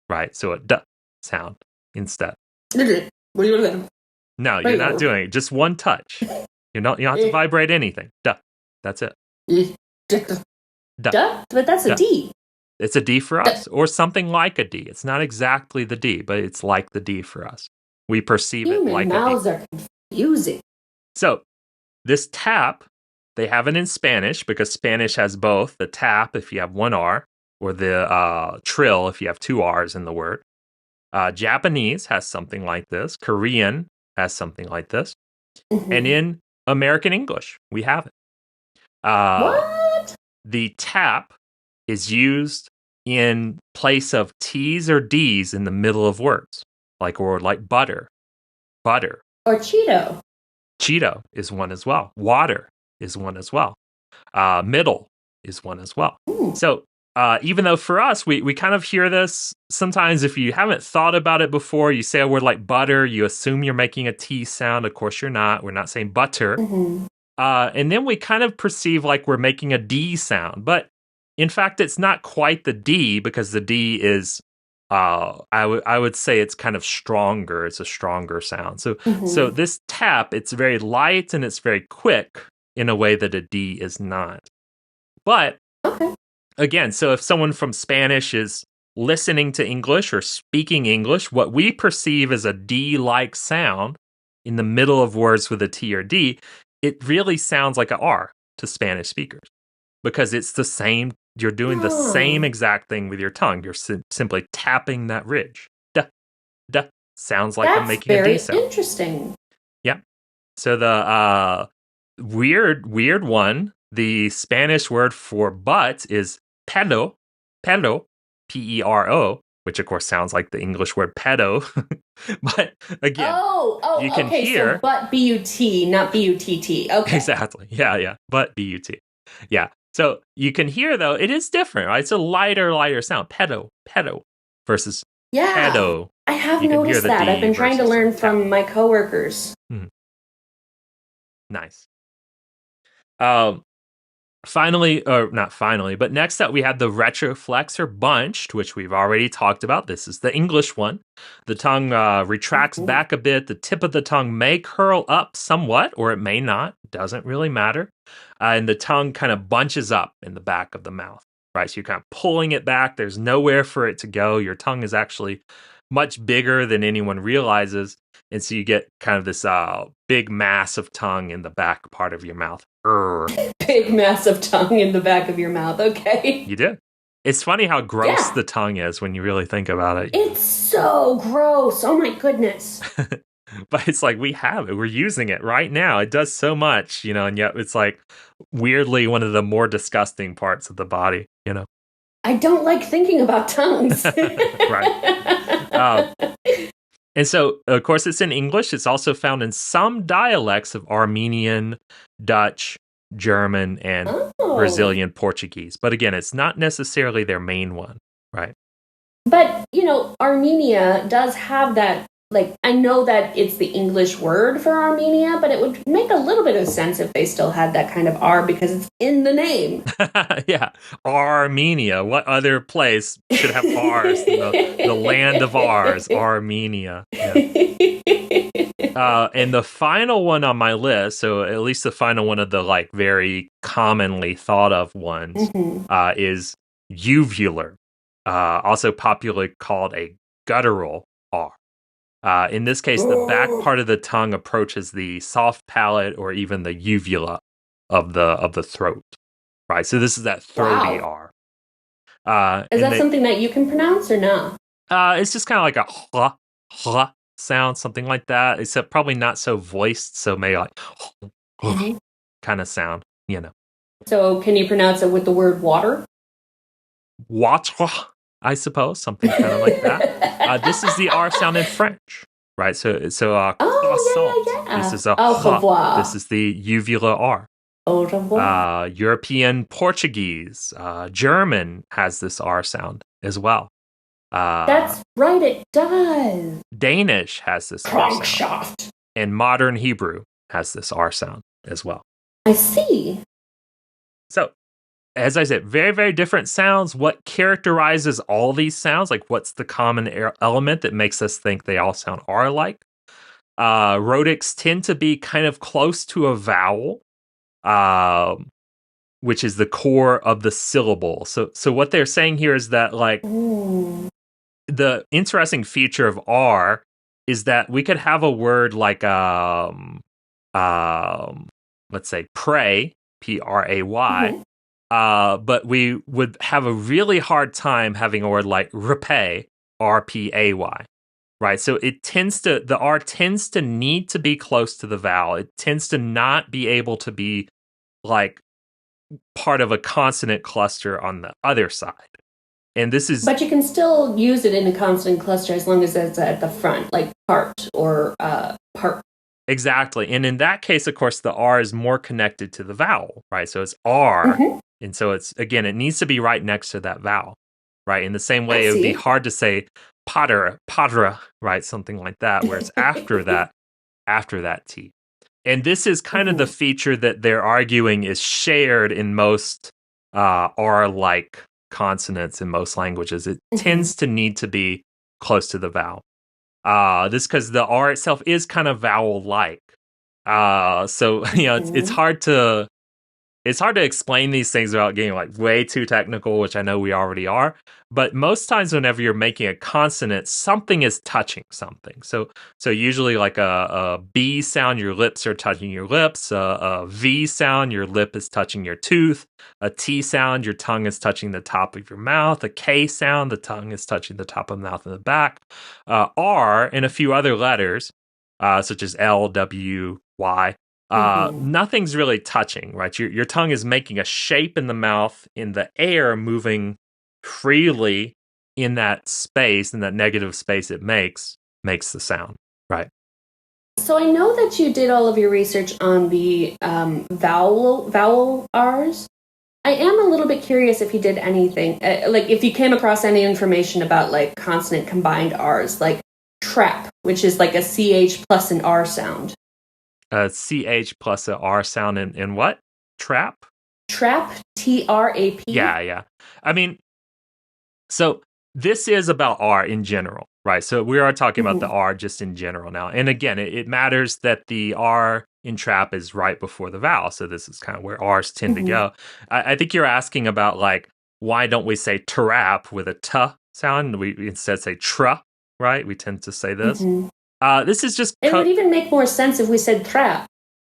right? So it does sound instead. No, you're not doing it. Just one touch. You don't have to vibrate anything. Duh. That's it. Duh? But that's a D. It's a D for us, or something like a D. It's not exactly the D, but it's like the D for us. We perceive it like a D. Human mouths are confusing. So, this tap, they have it in Spanish because Spanish has both the tap if you have one R, or the trill if you have two R's in the word. Japanese has something like this. Korean has something like this. And in American English, we have it. What? The tap is used in place of T's or D's in the middle of words, like butter. Butter. Or Cheeto. Cheeto is one as well. Water is one as well. Middle is one as well. So even though for us, we kind of hear this sometimes if you haven't thought about it before, you say a word like butter, you assume you're making a T sound. Of course, you're not. We're not saying butter. And then we kind of perceive like we're making a D sound. But in fact, it's not quite the D because the D is, I would say it's kind of stronger. It's a stronger sound. So this tap, it's very light and it's very quick in a way that a D is not. But again, so if someone from Spanish is listening to English or speaking English, what we perceive as a D-like sound in the middle of words with a T or D, it really sounds like an R to Spanish speakers because it's the same. You're doing the same exact thing with your tongue. You're simply tapping that ridge. Duh, duh. Sounds like I'm making a D sound. That's very interesting. Yeah. So the weird one, the Spanish word for butt is pelo, P-E-R-O, which of course sounds like the English word pedo. But again, you can hear. So butt, B-U-T, not B-U-T-T. Okay. Exactly. Yeah. Butt, B-U-T. Yeah. So you can hear, though, it is different, right? It's a lighter sound. Pedo versus pedo. I have noticed that. I've been trying to learn from my coworkers. Nice. But next up we have the retroflex or bunched, which we've already talked about. This is the English one. The tongue retracts back a bit. The tip of the tongue may curl up somewhat, or it may not. Doesn't really matter. And the tongue kind of bunches up in the back of the mouth, right? So you're kind of pulling it back. There's nowhere for it to go. Your tongue is actually much bigger than anyone realizes. And so you get kind of this big mass of tongue in the back part of your mouth. Big mass of tongue in the back of your mouth. Okay. You did. It's funny how gross the tongue is when you really think about it. It's so gross. Oh my goodness. But it's like we have it. We're using it right now. It does so much, and yet it's like weirdly one of the more disgusting parts of the body, I don't like thinking about tongues. Right. And so, of course, it's in English. It's also found in some dialects of Armenian, Dutch, German, and Brazilian Portuguese. But again, it's not necessarily their main one, right? But, Armenia does have that, I know that it's the English word for Armenia, but it would make a little bit of sense if they still had that kind of R because it's in the name. Yeah. Armenia. What other place should have R's than the land of R's? Armenia. Yeah. And the final one on my list, so at least the final one of the very commonly thought of ones, is uvular, also popularly called a guttural R. In this case, the back part of the tongue approaches the soft palate or even the uvula of the throat, right? So this is that throaty R. Is that something that you can pronounce or no? It's just kind of like a hla sound, something like that, except probably not so voiced, so maybe like kind of sound, So can you pronounce it with the word water? Water, I suppose, something kind of like that. This is the R sound in French, right? So croissant. Yeah. This is a This is the uvula R. Au revoir. European Portuguese, German has this R sound as well. That's right, it does. Danish has this R sound. And modern Hebrew has this R sound as well. I see. So, as I said, very, very different sounds. What characterizes all these sounds? What's the common element that makes us think they all sound R-like? Rhotics tend to be kind of close to a vowel, which is the core of the syllable. So what they're saying here is that like the interesting feature of R is that we could have a word like let's say pray, Pray, but we would have a really hard time having a word like repay, Rpay. Right, so the R tends to need to be close to the vowel. It tends to not be able to be like part of a consonant cluster on the other side. And this is... But you can still use it in a consonant cluster as long as it's at the front, like part or part. Exactly. And in that case, of course, the R is more connected to the vowel, right? So it's R. And so it's, again, it needs to be right next to that vowel, right? In the same way, it would be hard to say padra, right? Something like that, where it's after that T. And this is kind of the feature that they're arguing is shared in most R-like consonants in most languages. It tends to need to be close to the vowel. This because the R itself is kind of vowel-like. So, it's hard to explain these things without getting like way too technical, which I know we already are. But most times whenever you're making a consonant, something is touching something. So usually like a B sound, your lips are touching your lips. A V sound, your lip is touching your tooth. A T sound, your tongue is touching the top of your mouth. A K sound, the tongue is touching the top of the mouth and the back. R and a few other letters, such as L, W, Y. Nothing's really touching, right? Your tongue is making a shape in the mouth, in the air, moving freely in that space, in that negative space it makes the sound, right? So I know that you did all of your research on the vowel R's. I am a little bit curious if you did anything, like if you came across any information about like consonant combined R's, like trap, which is like a CH plus an R sound. CH plus a R sound in what? Trap? Trap, TRAP. Yeah. I mean, so this is about R in general, right? So we are talking about the R just in general now. And again, it matters that the R in trap is right before the vowel. So this is kind of where R's tend to go. I think you're asking about like, why don't we say trap with a T sound? We instead say tra, right? We tend to say this. This is just... It would even make more sense if we said trap.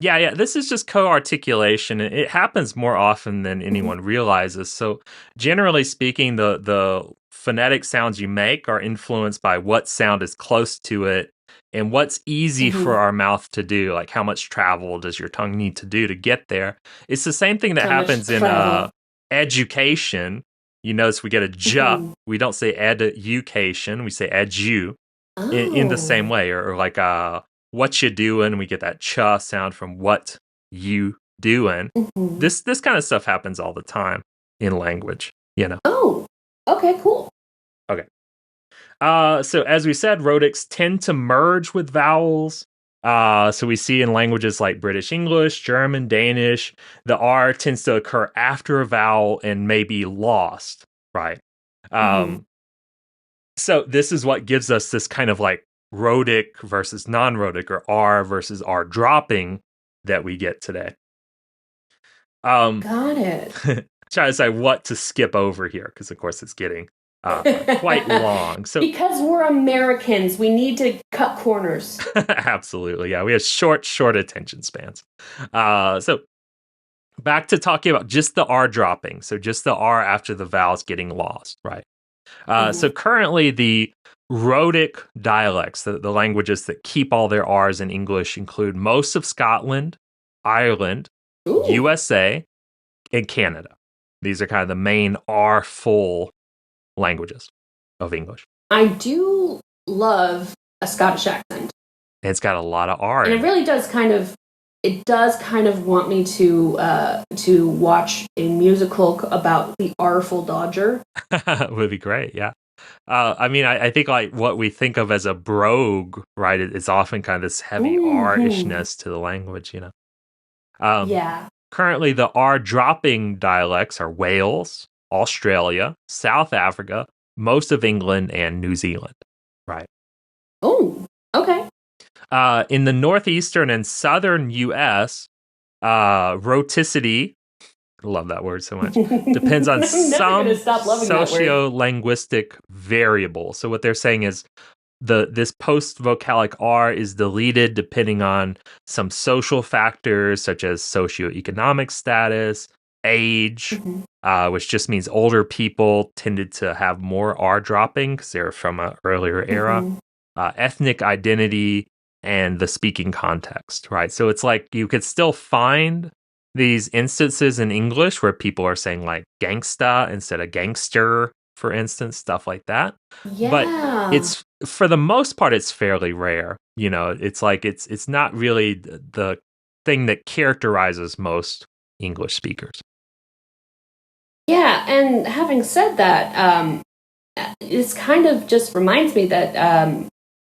Yeah. This is just co-articulation. It happens more often than anyone realizes. So generally speaking, the phonetic sounds you make are influenced by what sound is close to it and what's easy for our mouth to do. Like how much travel does your tongue need to do to get there? It's the same thing that happens in education. You notice we get a j. We don't say education. We say edu. In the same way, or like what you doing, we get that ch sound from what you doing. This kind of stuff happens all the time in language, Oh, okay, cool. Okay. So as we said, rhotics tend to merge with vowels. So we see in languages like British English, German, Danish, the R tends to occur after a vowel and may be lost, right? So this is what gives us this kind of like rhotic versus non-rhotic, or R versus R dropping that we get today. Got it. Try to decide what to skip over here, because of course it's getting quite long. So because we're Americans, we need to cut corners. Absolutely, yeah. We have short attention spans. So back to talking about just the R dropping. So just the R after the vowels getting lost, right? So currently the rhotic dialects, the languages that keep all their R's in English, include most of Scotland, Ireland, USA, and Canada. These are kind of the main R-full languages of English. I do love a Scottish accent. It's got a lot of R. And it really does kind of want me to watch a musical about the Artful Dodger. Would be great, yeah. I mean, I think like what we think of as a brogue, right? It's often kind of this heavy R-ishness to the language, Yeah. Currently, the R dropping dialects are Wales, Australia, South Africa, most of England, and New Zealand, right? Oh, okay. In the northeastern and southern U.S., rhoticity, I love that word so much, depends on I'm never some gonna stop loving that word. socio-linguistic variable. So what they're saying is this post-vocalic R is deleted depending on some social factors such as socioeconomic status, age, which just means older people tended to have more R dropping because they're from an earlier era, ethnic identity, and the speaking context, right? So it's like you could still find these instances in English where people are saying like gangsta instead of gangster, for instance, stuff like that. Yeah. But it's, for the most part, it's fairly rare. You know, it's like it's not really the thing that characterizes most English speakers. Yeah, and having said that, this kind of just reminds me that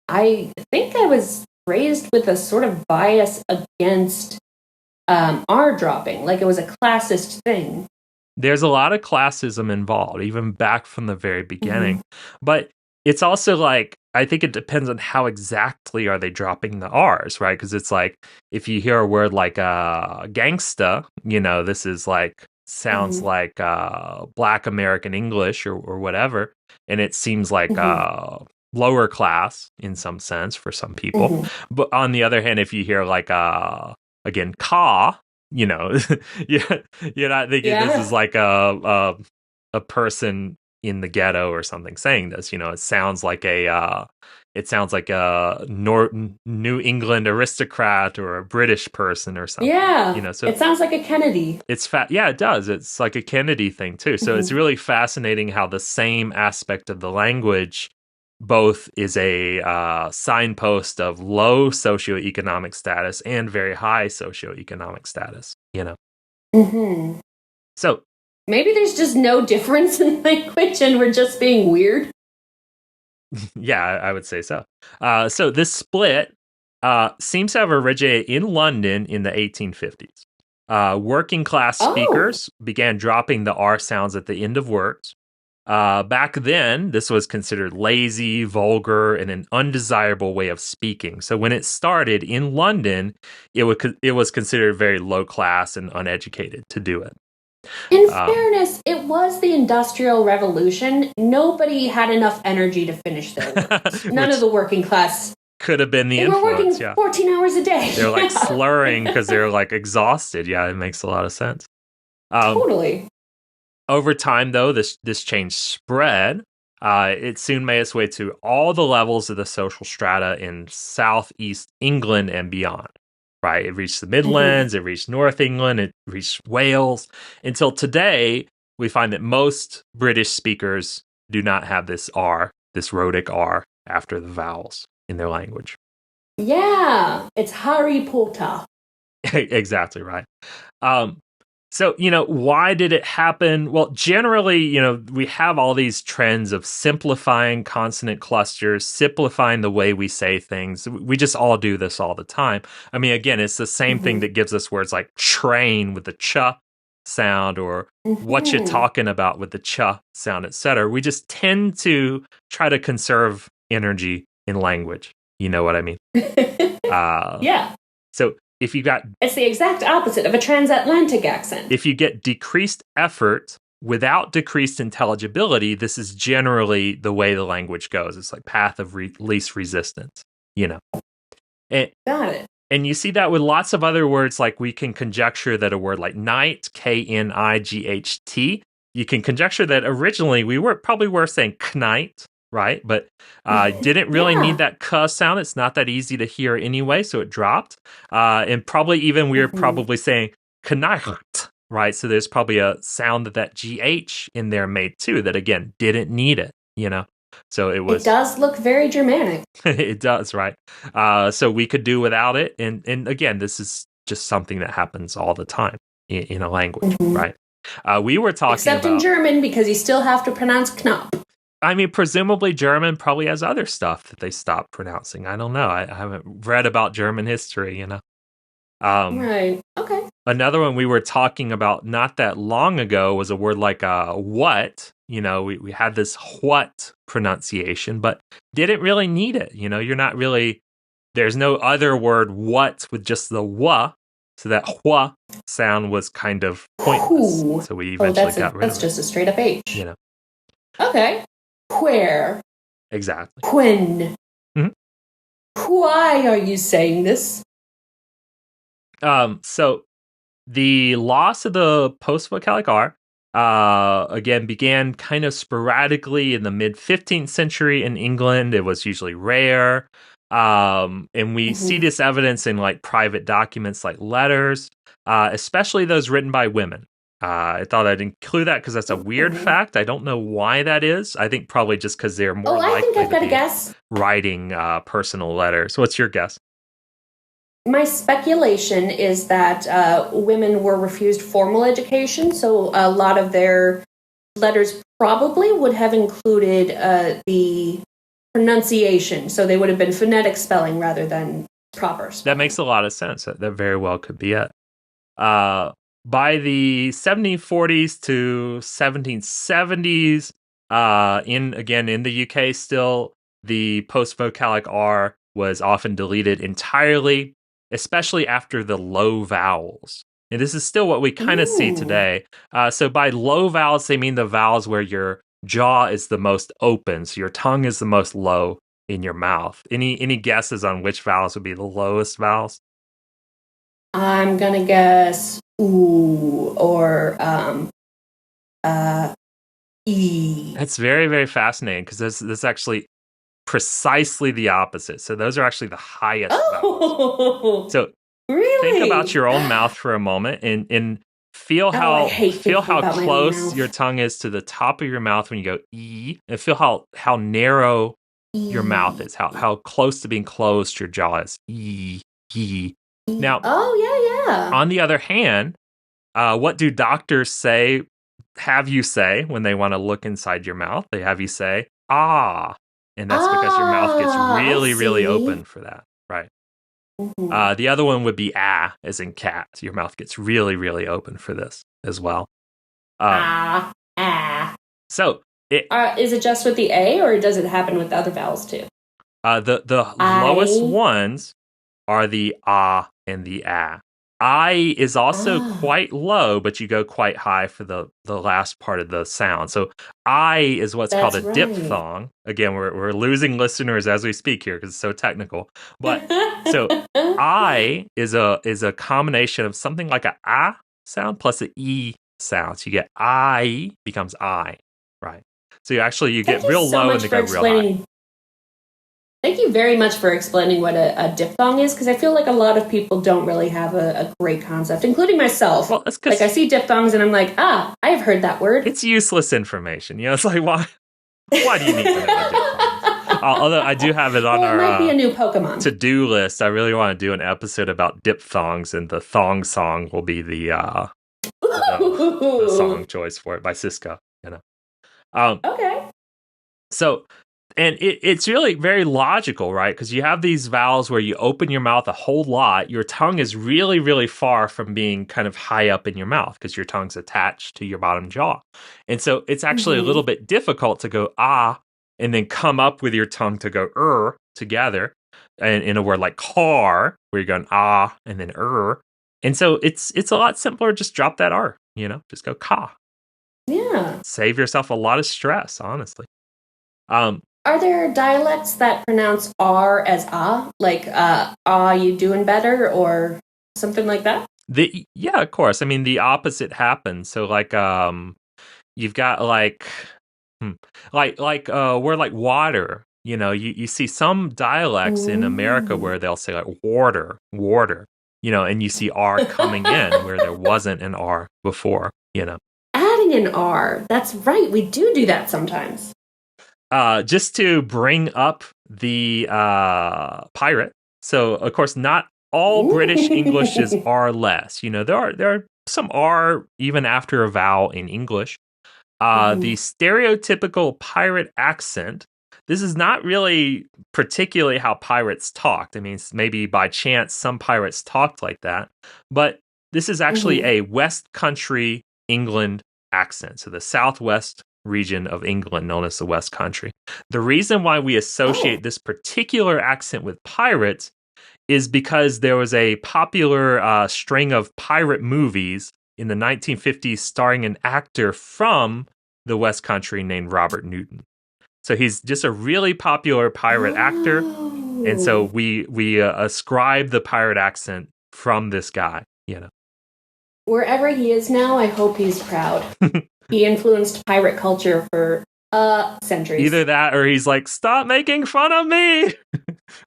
I think I was raised with a sort of bias against R dropping, like it was a classist thing. There's a lot of classism involved, even back from the very beginning. But it's also like, I think it depends on how exactly are they dropping the R's, right? Because it's like, if you hear a word like gangsta, you know, this is like, sounds like Black American English or whatever. And it seems like lower class in some sense for some people. But on the other hand, if you hear like, again, ka, you know, you're not thinking this is like a person in the ghetto or something saying this. You know, it sounds like a New England aristocrat or a British person or something. Yeah, you know, so it sounds like a Kennedy. It's yeah, it does. It's like a Kennedy thing too. So it's really fascinating how the same aspect of the language both is a signpost of low socioeconomic status and very high socioeconomic status, you know. So maybe there's just no difference in language and we're just being weird. Yeah, I would say so. So this split seems to have originated in London in the 1850s. Working class speakers began dropping the R sounds at the end of words. Back then, this was considered lazy, vulgar, and an undesirable way of speaking. So when it started in London, it was considered very low class and uneducated to do it. In fairness, it was the Industrial Revolution. Nobody had enough energy to finish their works. None of the working class. Could have been the influence. They were working 14 hours a day. They're like slurring because they're like exhausted. Yeah, it makes a lot of sense. Totally. Over time, though, this change spread. It soon made its way to all the levels of the social strata in southeast England and beyond. Right, it reached the Midlands, it reached North England, it reached Wales. Until today, we find that most British speakers do not have this R, this rhotic R, after the vowels in their language. Yeah, it's Harry Potter. Exactly right. So, you know, why did it happen? Well, generally, you know, we have all these trends of simplifying consonant clusters, simplifying the way we say things. We just all do this all the time. I mean, again, it's the same thing that gives us words like train with the ch sound or what you're talking about with the ch sound, etc. We just tend to try to conserve energy in language. You know what I mean? Yeah. So if you got... It's the exact opposite of a transatlantic accent. If you get decreased effort without decreased intelligibility, this is generally the way the language goes. It's like path of least resistance, you know. Got it. And you see that with lots of other words, like we can conjecture that a word like night, K-N-I-G-H-T, you can conjecture that originally we probably were saying knight, right? But didn't really need that k sound. It's not that easy to hear anyway, so it dropped. And probably even we were probably saying knight, right? So there's probably a sound that GH in there made too that, again, didn't need it, you know? So it was... It does look very Germanic. It does, right? So we could do without it. And again, this is just something that happens all the time in a language, right? We were talking Except in German, because you still have to pronounce Knopf. I mean, presumably German probably has other stuff that they stopped pronouncing. I don't know. I haven't read about German history, you know. Right. Okay. Another one we were talking about not that long ago was a word like what. You know, we had this what pronunciation, but didn't really need it. You know, you're not really there's no other word what with just the wa, so that hua sound was kind of pointless. Ooh. So we eventually got rid of it. That's just a straight up H. You know. Okay. Where? Exactly. When? Mhm. Why are you saying this? So the loss of the post-vocalic R, again, began kind of sporadically in the mid-15th century in England. It was usually rare. And we see this evidence in like private documents like letters, especially those written by women. I thought I'd include that because that's a weird fact. I don't know why that is. I think probably just because they're more likely I think I've got to a be guess. writing personal letters. What's your guess? My speculation is that women were refused formal education, so a lot of their letters probably would have included the pronunciation, so they would have been phonetic spelling rather than proper spelling. That makes a lot of sense. That very well could be it. By the 1740s to 1770s, in the UK still, the post-vocalic R was often deleted entirely, especially after the low vowels. And this is still what we kind of see today. So by low vowels, they mean the vowels where your jaw is the most open, so your tongue is the most low in your mouth. Any guesses on which vowels would be the lowest vowels? I'm gonna guess ooh or e. That's very, very fascinating because this is actually precisely the opposite. So those are actually the highest vowels. So really? think about your own mouth for a moment and feel how close your tongue is to the top of your mouth when you go e, and feel how narrow your mouth is, how close to being closed your jaw is. E. Now, on the other hand, what do doctors have you say when they want to look inside your mouth? They have you say, ah. And that's because your mouth gets really, really open for that, right? The other one would be ah, as in cat. Your mouth gets really, really open for this as well. So, is it just with the A, or does it happen with the other vowels too? The lowest ones are the ah and the ah. I is also quite low, but you go quite high for the last part of the sound. So I is what's called a diphthong. Again, we're losing listeners as we speak here because it's so technical. But so I is a combination of something like a ah sound plus an e sound. So you get I becomes I, right? So you get real low and then go real high. Thank you very much for explaining what a diphthong is, because I feel like a lot of people don't really have a great concept, including myself. Well, that's like I see diphthongs and I'm like, I've heard that word. It's useless information. It's like, why do you need to know diphthongs? Although I do have it on our might be a new Pokemon to-do list. I really want to do an episode about diphthongs, and the thong song will be the song choice for it by Cisco. Okay. So, and it's really very logical, right? Because you have these vowels where you open your mouth a whole lot. Your tongue is really, really far from being kind of high up in your mouth because your tongue's attached to your bottom jaw. And so it's actually a little bit difficult to go ah and then come up with your tongue to go together. And in a word like car, where you're going ah and then And so it's a lot simpler. Just drop that R, just go ka. Yeah. Save yourself a lot of stress, honestly. Are there dialects that pronounce R as ah? Like, you doing better or something like that? Yeah, of course. I mean, the opposite happens. So, like, you've got like word like water. You see some dialects in America where they'll say like water, and you see R coming in where there wasn't an R before, Adding an R. That's right. We do that sometimes. Just to bring up the pirate. So, of course, not all British English is R-less. There are some R even after a vowel in English. The stereotypical pirate accent, this is not really particularly how pirates talked. I mean, maybe by chance some pirates talked like that. But this is actually a West Country England accent. So the Southwest region of England known as the West Country. The reason why we associate this particular accent with pirates is because there was a popular string of pirate movies in the 1950s starring an actor from the West Country named Robert Newton. So he's just a really popular pirate actor. And so we ascribe the pirate accent from this guy, you know. Wherever he is now, I hope he's proud. He influenced pirate culture for centuries. Either that or he's like, stop making fun of me.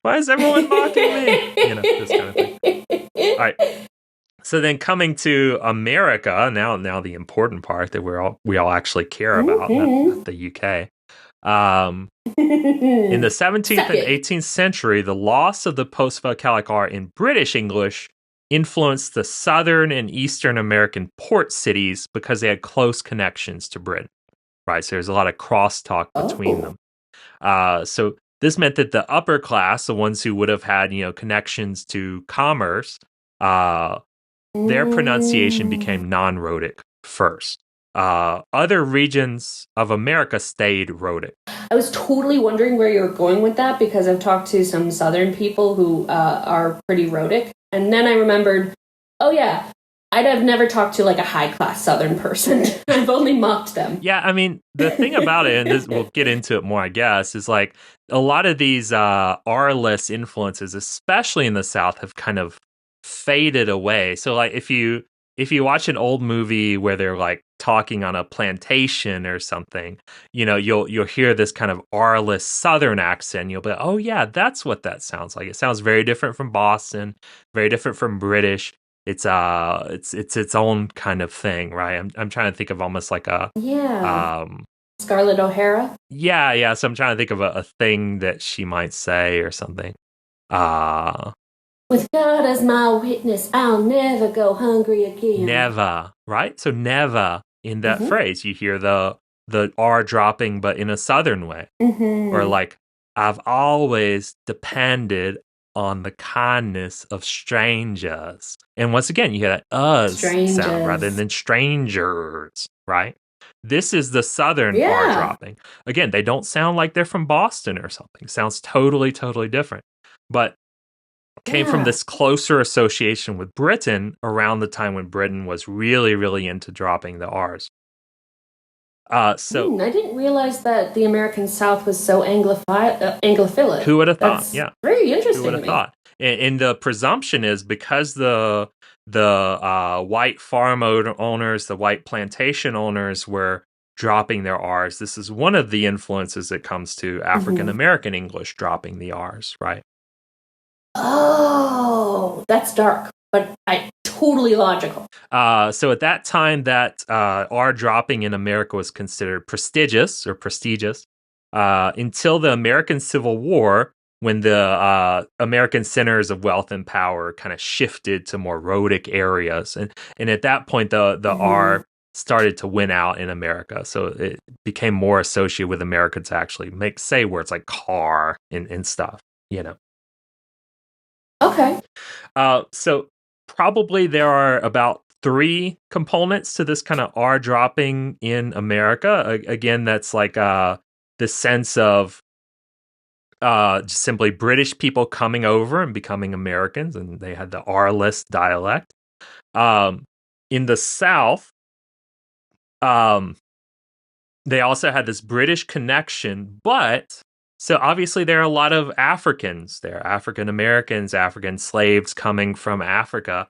Why is everyone mocking me? You know, this kind of thing. All right. So then coming to America, now the important part that we all actually care about, not the UK. In the 17th and 18th century, the loss of the post-vocalic R in British English influenced the southern and eastern American port cities because they had close connections to Britain, right? So there's a lot of crosstalk between them. So this meant that the upper class, the ones who would have had, connections to commerce, their pronunciation became non-rhotic first. Other regions of America stayed rhotic. I was totally wondering where you were going with that because I've talked to some Southern people who are pretty rhotic. And then I remembered, oh yeah, I'd have never talked to like a high-class Southern person. I've only mocked them. Yeah, I mean, the thing about it, and we'll get into it more, I guess, is like a lot of these R-less influences, especially in the South, have kind of faded away. So like if you watch an old movie where they're like talking on a plantation or something, you'll hear this kind of R-less Southern accent. You'll be like, oh yeah, that's what that sounds like. It sounds very different from Boston, very different from British. It's its own kind of thing, right? I'm trying to think of almost like a Scarlett O'Hara. Yeah. So I'm trying to think of a thing that she might say or something. With God as my witness, I'll never go hungry again. Never, right? So never in that phrase, you hear the R dropping, but in a Southern way. Or like, I've always depended on the kindness of strangers. And once again, you hear that us sound rather than strangers, right? This is the Southern R dropping. Again, they don't sound like they're from Boston or something. It sounds totally, totally different. But came from this closer association with Britain around the time when Britain was really, really into dropping the R's. I didn't realize that the American South was so Anglophilic. Who would have thought? That's yeah, very interesting. Who would have thought? And the presumption is because the white farm owners, the white plantation owners were dropping their R's. This is one of the influences that comes to African American English dropping the R's, right? Oh, that's dark, but totally logical. So at that time, that R dropping in America was considered prestigious until the American Civil War, when the American centers of wealth and power kind of shifted to more rhotic areas. And at that point, the R started to win out in America. So it became more associated with Americans to actually say words like car and stuff, Okay. So probably there are about 3 components to this kind of R dropping in America. Again, that's like the sense of just simply British people coming over and becoming Americans, and they had the R-less dialect. In the South, they also had this British connection, but so obviously there are a lot of Africans there, African Americans, African slaves coming from Africa,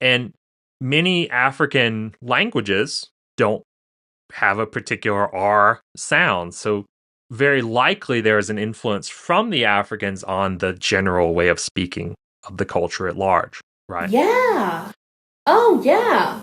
and many African languages don't have a particular R sound. So very likely there is an influence from the Africans on the general way of speaking of the culture at large, right? Yeah. Oh, yeah.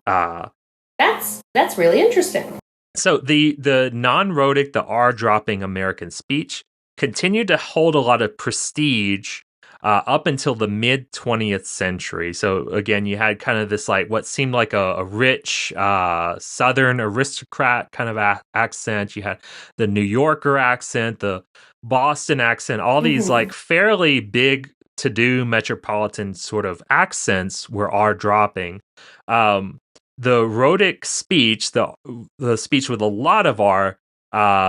That's really interesting. So the non-rhotic, the R dropping American speech continued to hold a lot of prestige up until the mid 20th century. So again, you had kind of this like what seemed like a rich Southern aristocrat kind of accent. You had the New Yorker accent, the Boston accent, all these like fairly big to-do metropolitan sort of accents were R dropping. The rhotic speech, the speech with a lot of R,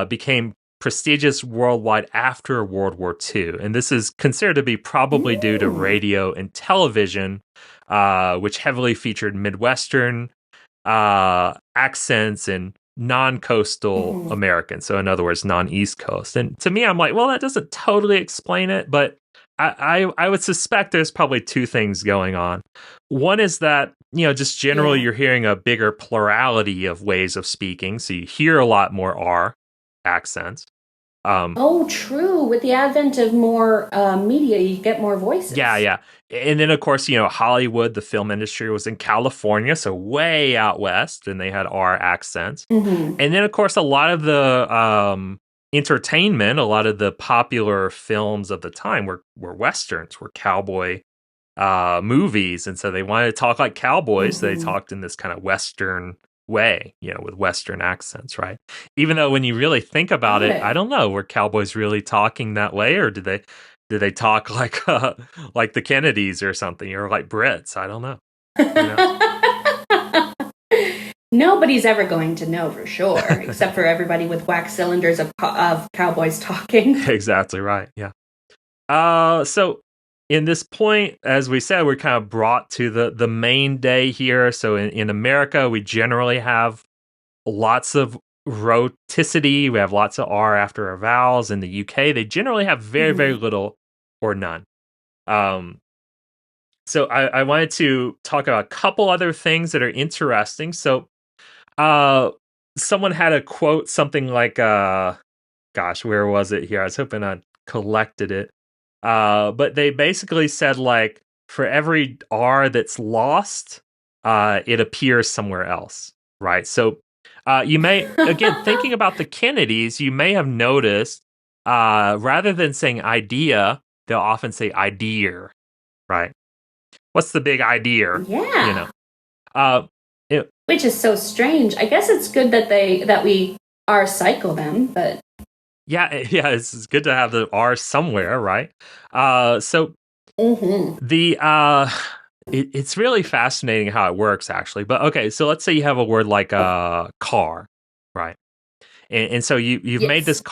became prestigious worldwide after World War II. And this is considered to be probably due to radio and television, which heavily featured Midwestern accents and non-coastal Americans. So in other words, non-East Coast. And to me, I'm like, well, that doesn't totally explain it, but I would suspect there's probably two things going on. One is that, just generally you're hearing a bigger plurality of ways of speaking. So you hear a lot more R accents. True. With the advent of more media, you get more voices. Yeah. And then, of course, Hollywood, the film industry was in California, so way out west, and they had R accents. And then, of course, a lot of the entertainment, a lot of the popular films of the time were westerns, were cowboy movies. And so they wanted to talk like cowboys. So they talked in this kind of western way, with western accents, right? Even though when you really think about it, I don't know, were cowboys really talking that way, or did they talk like the Kennedys or something, or like Brits? I don't know. Nobody's ever going to know for sure, except for everybody with wax cylinders of cowboys talking. Exactly right. Yeah. So in this point, as we said, we're kind of brought to the main day here. So in America, we generally have lots of rhoticity. We have lots of R after our vowels. In the UK, they generally have very, very little or none. So I wanted to talk about a couple other things that are interesting. So someone had a quote, something like, gosh, where was it here? I was hoping I collected it. But they basically said, like, for every R that's lost, it appears somewhere else, right? So you may, again, thinking about the Kennedys, you may have noticed, rather than saying idea, they'll often say idea, right? What's the big idea? Yeah. Which is so strange. I guess it's good that we R cycle them, but... Yeah, it's good to have the R somewhere, right? So it's really fascinating how it works, actually. But okay, so let's say you have a word like car, right? And so you've made this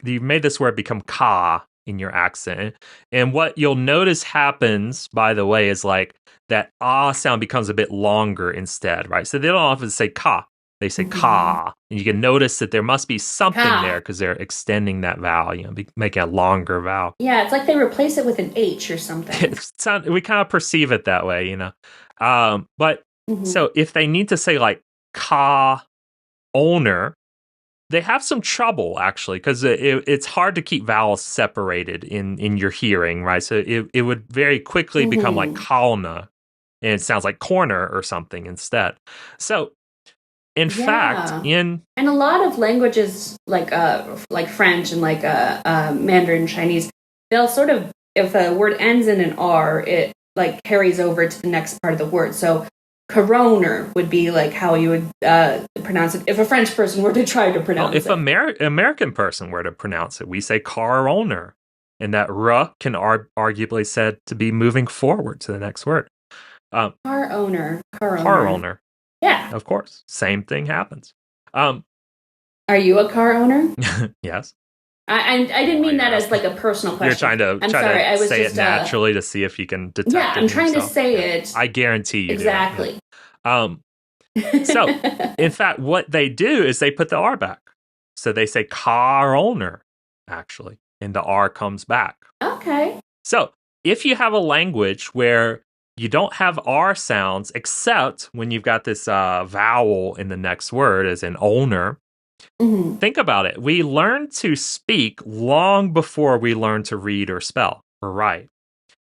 you've made this word become ka in your accent. And what you'll notice happens, by the way, is like that ah sound becomes a bit longer instead, right? So they don't often say ka. They say ka, and you can notice that there must be something there because they're extending that vowel, making a longer vowel. Yeah, it's like they replace it with an H or something. We kind of perceive it that way, But so if they need to say like ka owner, they have some trouble actually because it's hard to keep vowels separated in your hearing, right? So it would very quickly become like kauna, and it sounds like corner or something instead. So. In fact, and a lot of languages like French and like Mandarin Chinese, they'll sort of, if a word ends in an R, it like carries over to the next part of the word. So coroner would be like how you would pronounce it if a French person were to try to pronounce it. If an American person were to pronounce it, we say car owner, and that r can arguably said to be moving forward to the next word. Car owner. Yeah, of course. Same thing happens. Are you a car owner? Yes. I didn't mean that as like a personal question. You're trying to say it naturally to see if you can detect it. Yeah, I'm trying to say it. I guarantee you. Exactly. So, in fact, what they do is they put the R back. So they say car owner, actually, and the R comes back. Okay. So if you have a language where you don't have R sounds except when you've got this vowel in the next word as an owner. Think about it. We learn to speak long before we learn to read or spell or write.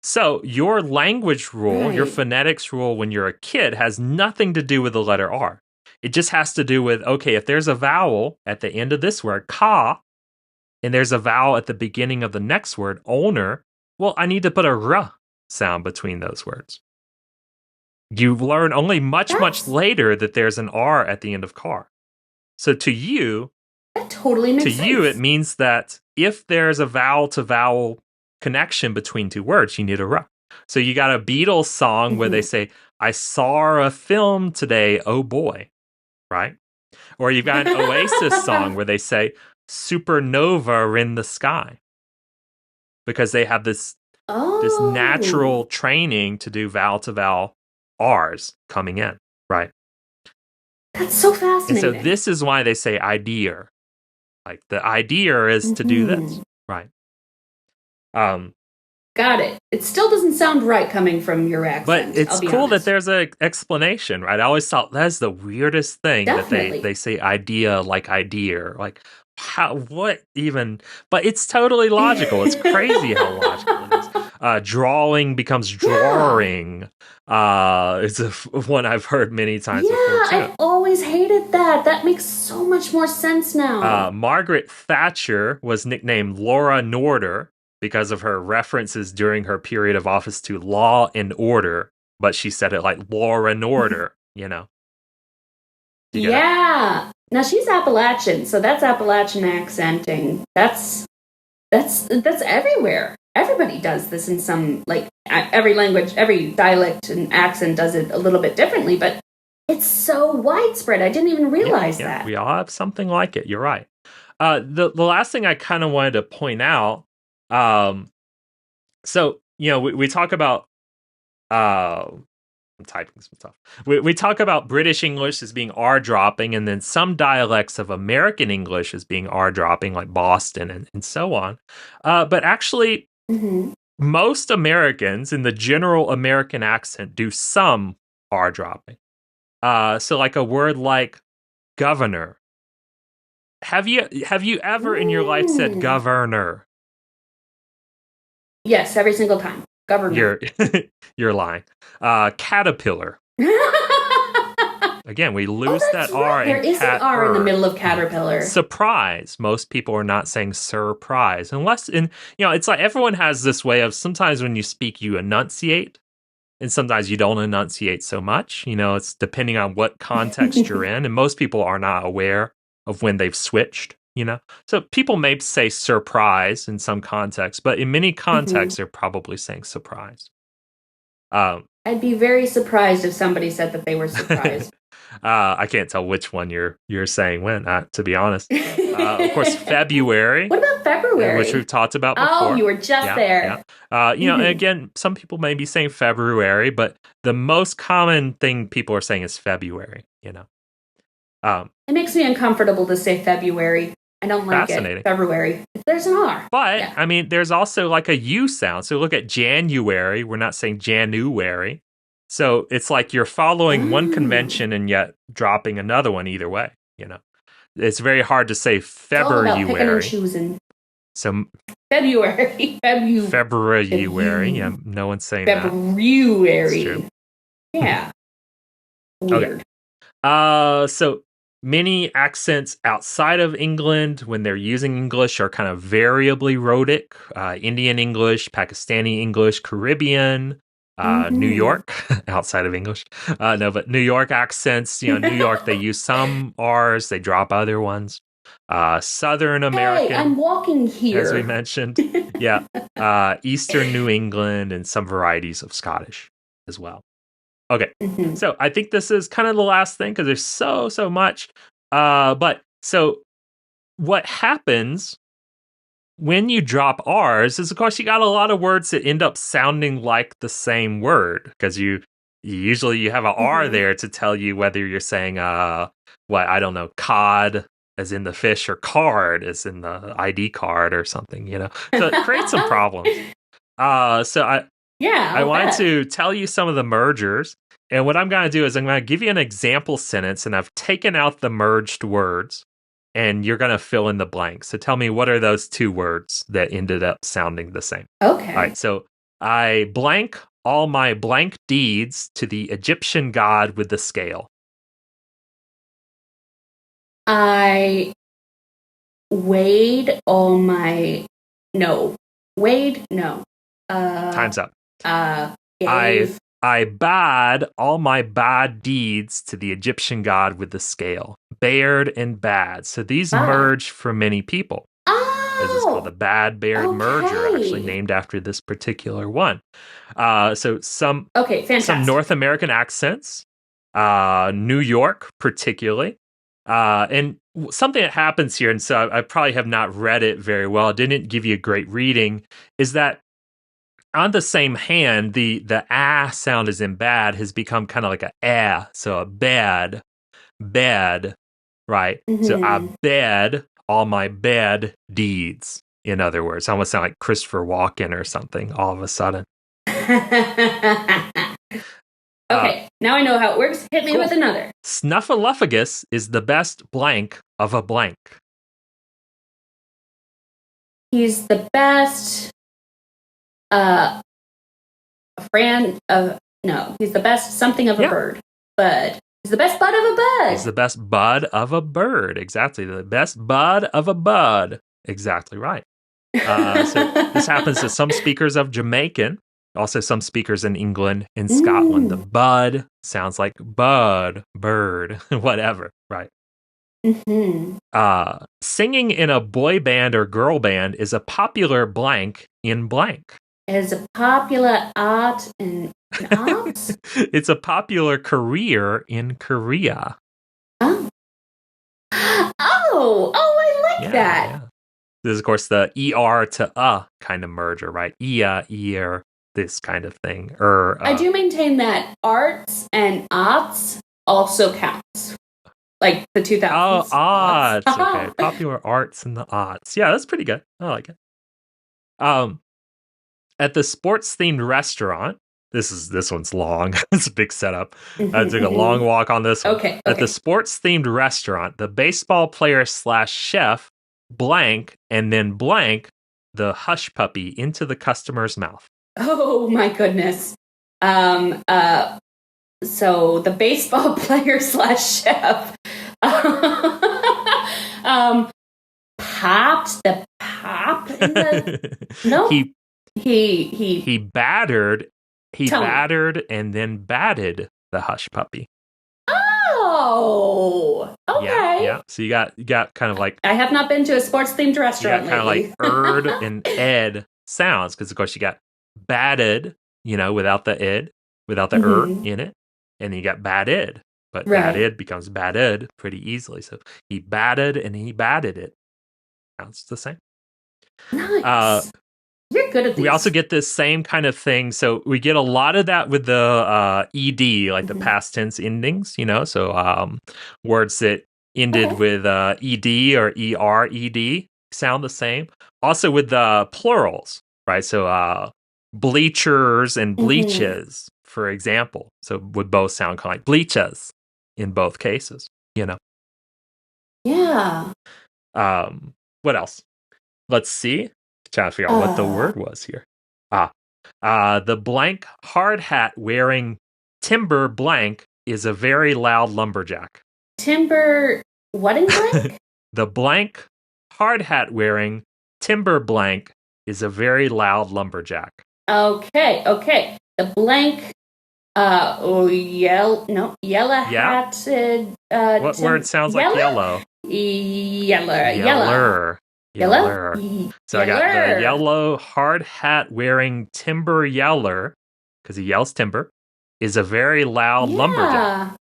So your language rule, your phonetics rule when you're a kid has nothing to do with the letter R. It just has to do with, okay, if there's a vowel at the end of this word, ka, and there's a vowel at the beginning of the next word, owner, well, I need to put a r sound between those words. You learn only much later that there's an R at the end of car. So to you, that totally makes sense. To you, it means that if there's a vowel to vowel connection between two words, you need a R. So you got a Beatles song where they say, I saw a film today, oh boy, right? Or you've got an Oasis song where they say, supernova are in the sky because they have this natural training to do vowel to vowel R's coming in, right? That's so fascinating. And so this is why they say idea. Like the idea is to do this, right? Got it. It still doesn't sound right coming from your accent. But it's cool that there's an explanation, right? I always thought that's the weirdest thing Definitely. that they say idea like idea. Like, how, what even? But it's totally logical. It's crazy how logical it is. Drawing becomes drawing. It's one I've heard many times before, too. I've always hated that. That makes so much more sense now. Margaret Thatcher was nicknamed Laura Norder because of her references during her period of office to law and order, but she said it like Laura Norder, you know. Yeah. Now she's Appalachian, so that's Appalachian accenting. That's everywhere. Everybody does this in some, like, every language, every dialect and accent does it a little bit differently, but it's so widespread. I didn't even realize that. We all have something like it. You're right. The last thing I kind of wanted to point out, so, you know, we talk about, I'm typing some stuff. We talk about British English as being R dropping, and then some dialects of American English as being R dropping, like Boston and so on. But actually, most Americans in the general American accent do some R dropping. So like a word like governor. Have you ever in your life said governor? Yes, every single time. Governor. You're lying. Caterpillar. Again, we lose that R. There is an R in the middle of caterpillar. Surprise. Most people are not saying surprise. Unless, it's like everyone has this way of sometimes when you speak, you enunciate. And sometimes you don't enunciate so much. You know, it's depending on what context you're in. And most people are not aware of when they've switched, you know. So people may say surprise in some contexts, but in many contexts, they're probably saying surprise. I'd be very surprised if somebody said that they were surprised. I can't tell which one you're saying when, to be honest. Of course, February. What about February? Which we've talked about before. Oh, you were just there. Yeah. And again, some people may be saying February, but the most common thing people are saying is February, you know. It makes me uncomfortable to say February. I don't like Fascinating. it. February. There's an R. But, I mean, there's also like a U sound. So look at January. We're not saying January. So it's like you're following one convention and yet dropping another one either way, you know. It's very hard to say February. It's all about picking and choosing. So February. February. Yeah, no one's saying February. That's true. Yeah. Weird. Okay. So many accents outside of England, when they're using English, are kind of variably rhotic. Indian English, Pakistani English, Caribbean, New York, outside of English. But New York accents, New York, they use some R's, they drop other ones. Southern American. Hey, I'm walking here. As we mentioned. Yeah. Eastern New England and some varieties of Scottish as well. Okay. So I think this is kind of the last thing because there's so much. But so what happens when you drop R's is, of course, you got a lot of words that end up sounding like the same word because you usually have an R there to tell you whether you're saying, I don't know, cod as in the fish or card as in the ID card or something, you know. So it creates some problems. I wanted to tell you some of the mergers. And what I'm going to do is I'm going to give you an example sentence, and I've taken out the merged words. And you're going to fill in the blanks. So tell me, what are those two words that ended up sounding the same? Okay. All right. So I blank all my blank deeds to the Egyptian god with the scale. I weighed all my... No. Weighed? No. Time's up. Gave... I bade all my bad deeds to the Egyptian god with the scale. Bared and bad. So these merge for many people. This is called the bad bared merger, actually named after this particular one. So some North American accents, New York particularly, And something that happens here, and so I probably have not read it very well, didn't give you a great reading, is that on the same hand, the ah sound is in bad has become kind of like a ah, so a bed, right? So I bed all my bad deeds. In other words, I almost sound like Christopher Walken or something all of a sudden. Okay, now I know how it works. Hit me with another. Snuffleupagus is the best blank of a blank. He's the best he's the best something of a bird. Bud. He's the best bud of a bud. He's the best bud of a bird. Exactly. The best bud of a bud. Exactly right. So this happens to some speakers of Jamaican, also some speakers in England, in Scotland. The bud sounds like bud, bird, whatever, right? Singing in a boy band or girl band is a popular blank in blank. Is a popular art in arts? It's a popular career in Korea. Oh, I like that. Yeah. This is, of course, the ER to kind of merger, right? Ear, this kind of thing. I do maintain that arts and arts also counts. Like the 2000s. Oh, arts. Okay. Popular arts and the arts. Yeah, that's pretty good. I like it. At the sports-themed restaurant, this one's long. It's a big setup. I took a long walk on this one. Okay. At the sports-themed restaurant, the baseball player / chef blank and then blank the hush puppy into the customer's mouth. Oh my goodness. So the baseball player / chef popped the pop in the no. He battered and then batted the hush puppy. Oh, okay. Yeah. So you got kind of like, I have not been to a sports themed restaurant. Kind of like erd and ed sounds, because of course you got batted, without the ed, without the in it, and then you got batted, but batted becomes batted pretty easily. So he batted and he batted it. Sounds the same. Nice. You're good at these. We also get this same kind of thing. So we get a lot of that with the ed, like the past tense endings, so words that ended with ed or ed sound the same. Also with the plurals, right? So bleachers and bleaches, for example. So would both sound kind of like bleaches in both cases, Yeah. What else? Let's see. Trying to figure out what the word was here. The blank hard hat wearing timber blank is a very loud lumberjack. Timber what in blank? The blank hard hat wearing timber blank is a very loud lumberjack. Okay. The blank yellow hatted What word sounds like yellow? Yeller. So I got the yellow hard hat wearing timber yeller, because he yells timber, is a very loud lumberjack.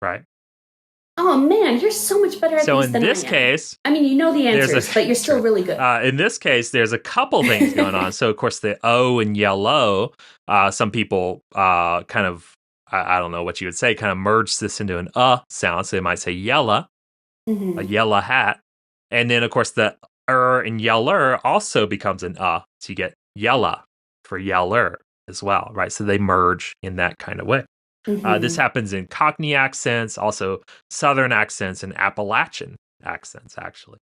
Right. Oh man, you're so much better at so these than I am. So in this case, I mean, you know the answers, but you're still really good. In this case, there's a couple things going on. So of course, the O and yellow, some people kind of, I don't know what you would say, kind of merge this into an sound. So they might say yella, a yella hat, and then of course the and yeller also becomes an so you get yella for yeller as well, right? So they merge in that kind of way. This happens in Cockney accents, also Southern accents, and Appalachian accents, actually.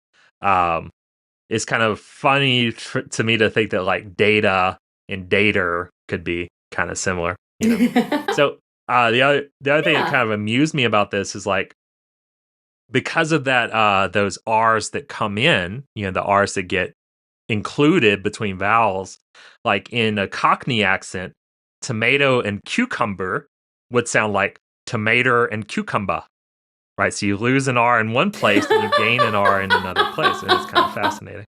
It's kind of funny to me to think that like data and dater could be kind of similar. So the other thing that kind of amused me about this is like, because of that, those R's that come in, the R's that get included between vowels, like in a Cockney accent, tomato and cucumber would sound like tomato and cucumber, right? So you lose an R in one place and you gain an R in another place, and it's kind of fascinating.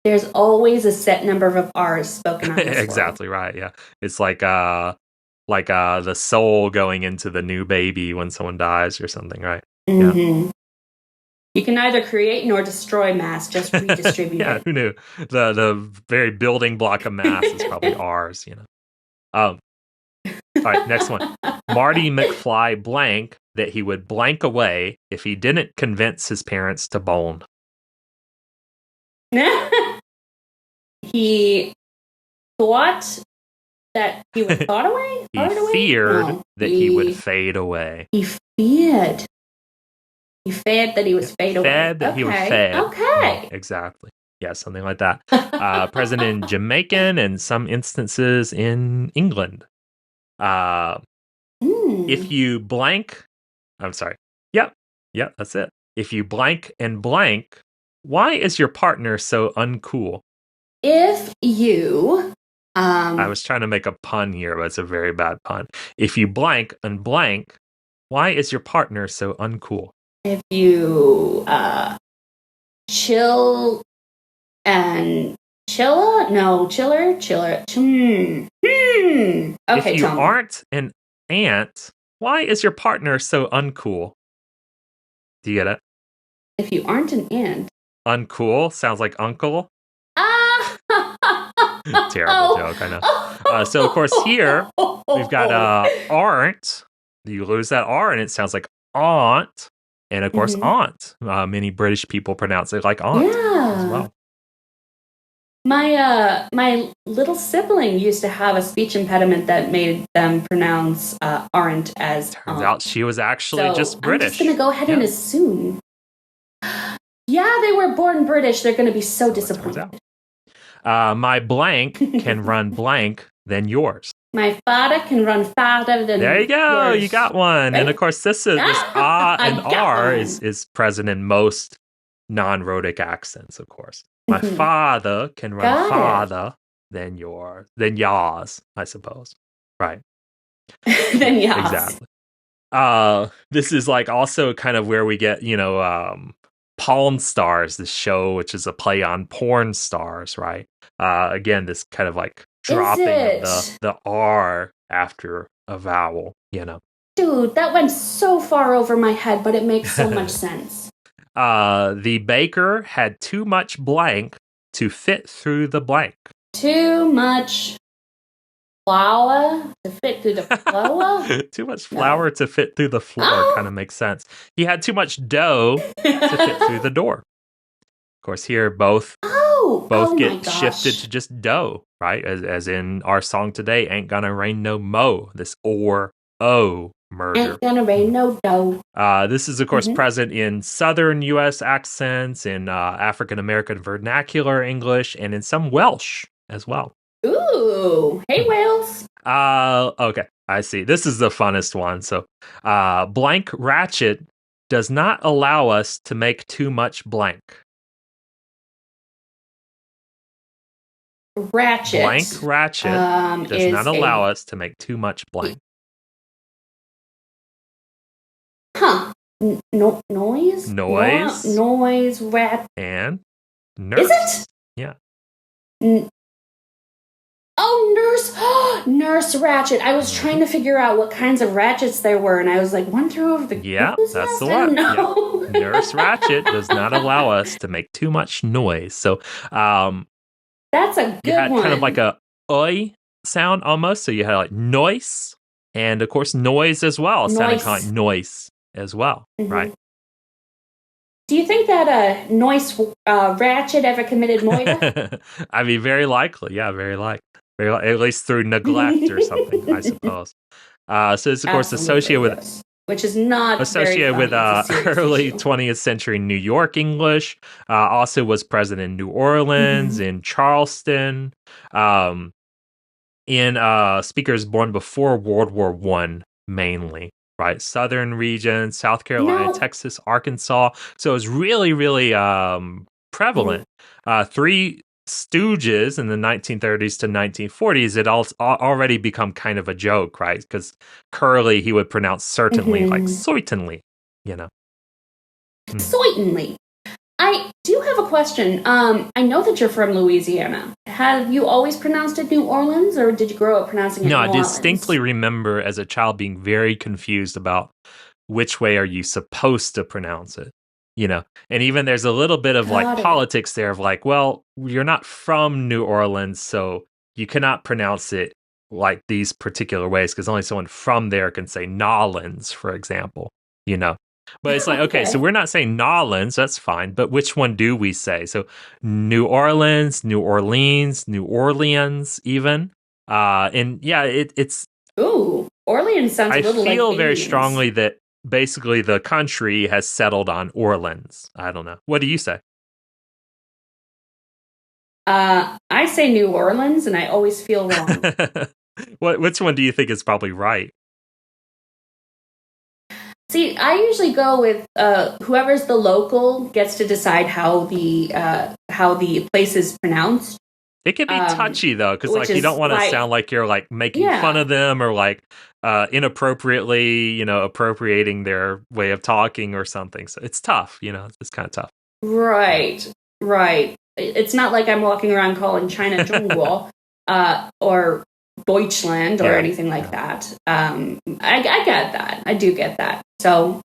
There's always a set number of R's spoken on this Exactly right, yeah. It's like the soul going into the new baby when someone dies or something, right? Yeah. You can neither create nor destroy mass, just redistribute Yeah, it. who knew? The very building block of mass is probably ours, All right, next one. Marty McFly blank that he would blank away if he didn't convince his parents to bone. He thought that he would thought away? He Thought away? feared No. that he would fade away. He feared. He feared that he was fade away. Fed that he would fade. Okay. Exactly. Yeah, something like that. Present in Jamaican and some instances in England. If you blank, I'm sorry. Yep, that's it. If you blank and blank, why is your partner so uncool? If you I was trying to make a pun here, but it's a very bad pun. If you blank and blank, why is your partner so uncool? if you chill and chiller? No, chiller. Okay, If you tell me. aren't an ant, why is your partner so uncool? Do you get it? If you aren't an ant. Uncool sounds like uncle. Terrible joke, I know. So, of course, here we've got aren't. You lose that R and it sounds like aunt. And, of course, aunt. Many British people pronounce it like aunt as well. My little sibling used to have a speech impediment that made them pronounce aren't as Turns out she was actually just British. I'm just going to go ahead and assume. Yeah, they were born British. They're going to be so disappointed. My blank can run blank than yours. My father can run farther than There you go. yours. You got one. Right? And of course, this and R is present in most non-rhotic accents, of course. My father can run farther than yours, than yours, I suppose. Right. Than yours. Exactly. This is like also kind of where we get, Pawn Stars, the show, which is a play on porn stars, right? Again, this kind of like dropping of the R after a vowel, Dude, that went so far over my head, but it makes so much sense. The baker had too much blank to fit through the blank. Too much flour to fit through the flour? Too much flour to fit through the floor kind of makes sense. He had too much dough to fit through the door. Of course, here both get shifted to just dough, right? As in our song today, Ain't Gonna Rain No Mo. This O merger. Ain't gonna rain no dough. This is, of course, present in Southern U.S. accents, in African American vernacular English, and in some Welsh as well. Ooh, hey Wales. Okay, I see. This is the funnest one. So, blank ratchet does not allow us to make too much blank. Ratchet. Blank ratchet does not allow us to make too much blank. Huh. Noise? Noise, rat. And nurse. Is it? Yeah. Nurse. Nurse ratchet. I was trying to figure out what kinds of ratchets there were, and I was like, one threw over the that's nest? the one. No. Yeah. Nurse ratchet does not allow us to make too much noise. So, that's a good you had one. kind of like a oi sound almost. So you had like noise, and of course noise as well. Sounding kind of like noise as well, right? Do you think that noise ratchet ever committed murder? I mean, very likely. Yeah, very likely. At least through neglect or something, I suppose. So it's of course associated with, which is not associated very with funny. early 20th century New York English. Also was present in New Orleans, in Charleston, in speakers born before World War I, mainly. Right, southern region, South Carolina, Texas, Arkansas. So it was really, really prevalent. Three Stooges in the 1930s to 1940s. It already become kind of a joke, right? Because Curly, he would pronounce certainly like certainly, Certainly. I do have a question. I know that you're from Louisiana. Have you always pronounced it New Orleans, or did you grow up pronouncing it New Orleans? No, I distinctly remember as a child being very confused about which way are you supposed to pronounce it. you know. And even there's a little bit of like Got it. politics there of like, well, you're not from New Orleans, so you cannot pronounce it like these particular ways because only someone from there can say Nolans, for example, you know. But it's like, okay, so Okay. we're not saying Nolans, that's fine, but which one do we say? So New Orleans, New Orleans, New Orleans, even. And yeah, it's Ooh, Orleans sounds a I little feel like very aliens. strongly that basically the country has settled on Orleans. I don't know. What do you say? I say New Orleans, and I always feel wrong. Which one do you think is probably right? See, I usually go with whoever's the local gets to decide how the place is pronounced. It can be touchy though, because which like you don't is want to like- sound like you're like making Yeah. fun of them or like inappropriately, you know, appropriating their way of talking or something. So it's tough, you know, it's kind of tough. Right. It's not like I'm walking around calling China Zhongguo or Deutschland or Yeah. anything like that. I get that. I do get that. So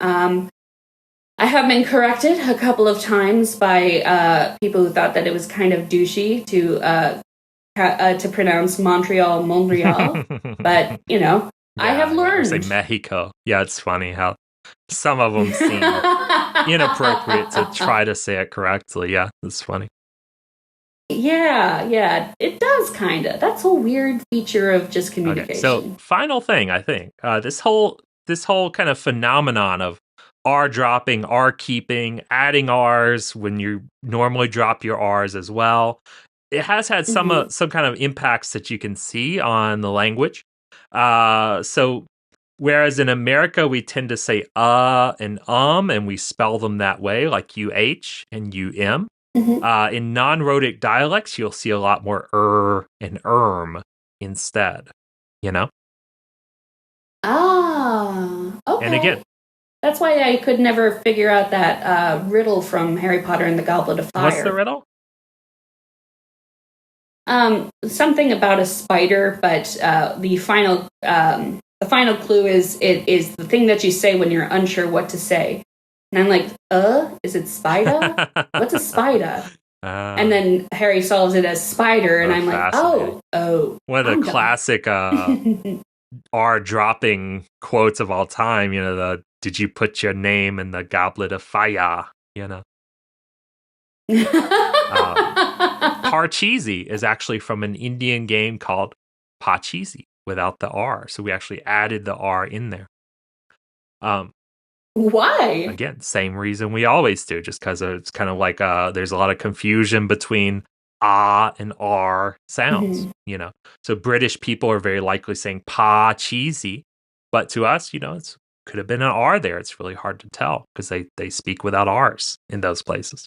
I have been corrected a couple of times by people who thought that it was kind of douchey to pronounce Montreal, but you know, I have Or learned. say Mexico. Yeah, it's funny how some of them seem inappropriate to try to say it correctly. Yeah, it's funny. Yeah, it does kind of. That's a weird feature of just communication. Okay, so final thing, I think this whole kind of phenomenon of R dropping, R keeping, adding R's when you normally drop your R's as well. It has had some kind of impacts that you can see on the language. So whereas in America we tend to say and we spell them that way, like UH and UM. In non-rhotic dialects, you'll see a lot more and instead, you know? Okay. And again, That's why I could never figure out that riddle from Harry Potter and the Goblet of Fire. what's the riddle? Something about a spider, but the final clue is the thing that you say when you're unsure what to say. And I'm like, is it spider? What's a spider? And then Harry solves it as spider, and I'm like, oh. One of I'm the done. classic R dropping quotes of all time, you know, did you put your name in the goblet of fire, you know? Parcheesi is actually from an Indian game called Pachisi without the R. So we actually added the R in there. Why? Again, same reason we always do, just because it's kind of like there's a lot of confusion between and R sounds, you know. So British people are very likely saying Pachisi, but to us, you know, it could have been an R there. It's really hard to tell because they speak without R's in those places.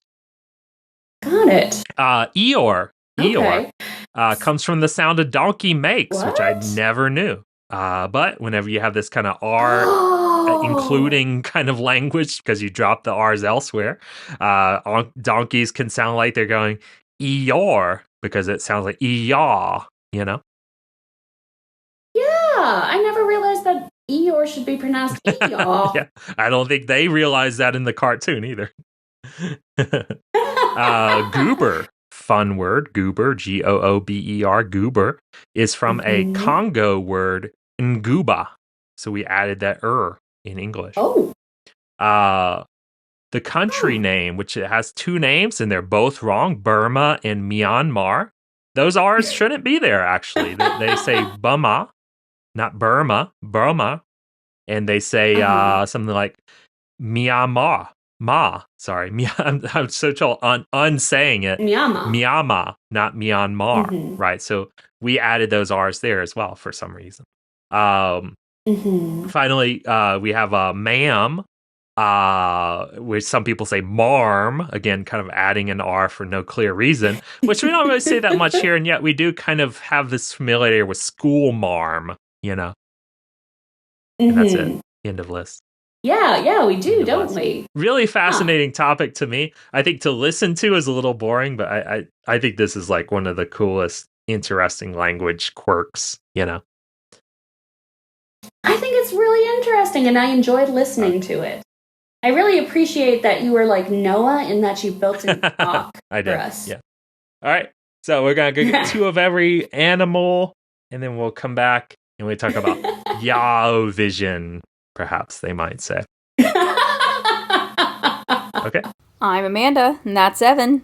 Got it. Eeyore Okay. comes from the sound a donkey makes, which I What? never knew. But whenever you have this kind of R including kind of language, because you drop the R's elsewhere, donkeys can sound like they're going Eeyore because it sounds like Eeyaw, you know? Yeah, I never realized that Eeyore should be pronounced Eeyaw. Yeah, I don't think they realized that in the cartoon either. Goober, fun word, goober, Goober, goober, is from a Congo word, nguba. So we added that in English. Oh. The country name, which it has two names, and they're both wrong, Burma and Myanmar. Those R's shouldn't be there, actually. They say Burma, not Burma, Burma. And they say something like Myanmar. I'm so told unsaying it. Myanmar, not Myanmar, right? So we added those R's there as well for some reason. Finally, we have ma'am, which some people say marm, again, kind of adding an R for no clear reason, which we don't really say that much here, and yet we do kind of have this familiarity with school marm, you know? And that's it. End of list. Yeah, we do, don't we? Really fascinating topic to me. I think to listen to is a little boring, but I think this is like one of the coolest, interesting language quirks, you know? I think it's really interesting, and I enjoyed listening to it. I really appreciate that you were like Noah and that you built an ark I for did. us. Yeah. All right. So we're going to go get 2 of every animal, and then we'll come back and we talk about Yaovision, perhaps they might say. Okay. I'm Amanda, and that's Evan.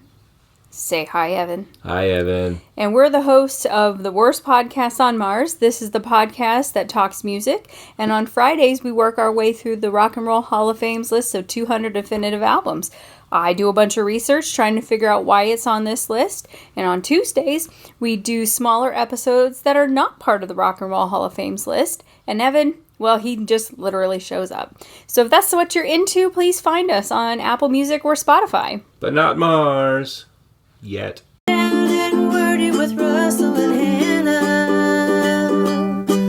Say hi, Evan. Hi, Evan. And we're the hosts of The Worst Podcast on Mars. This is the podcast that talks music. And on Fridays, we work our way through the Rock and Roll Hall of Fame's list of 200 definitive albums. I do a bunch of research trying to figure out why it's on this list. And on Tuesdays, we do smaller episodes that are not part of the Rock and Roll Hall of Fame's list. And Evan, well, he just literally shows up. So if that's what you're into, please find us on Apple Music or Spotify. But not Mars. Yet. Down and wordy with Russell and Hannah.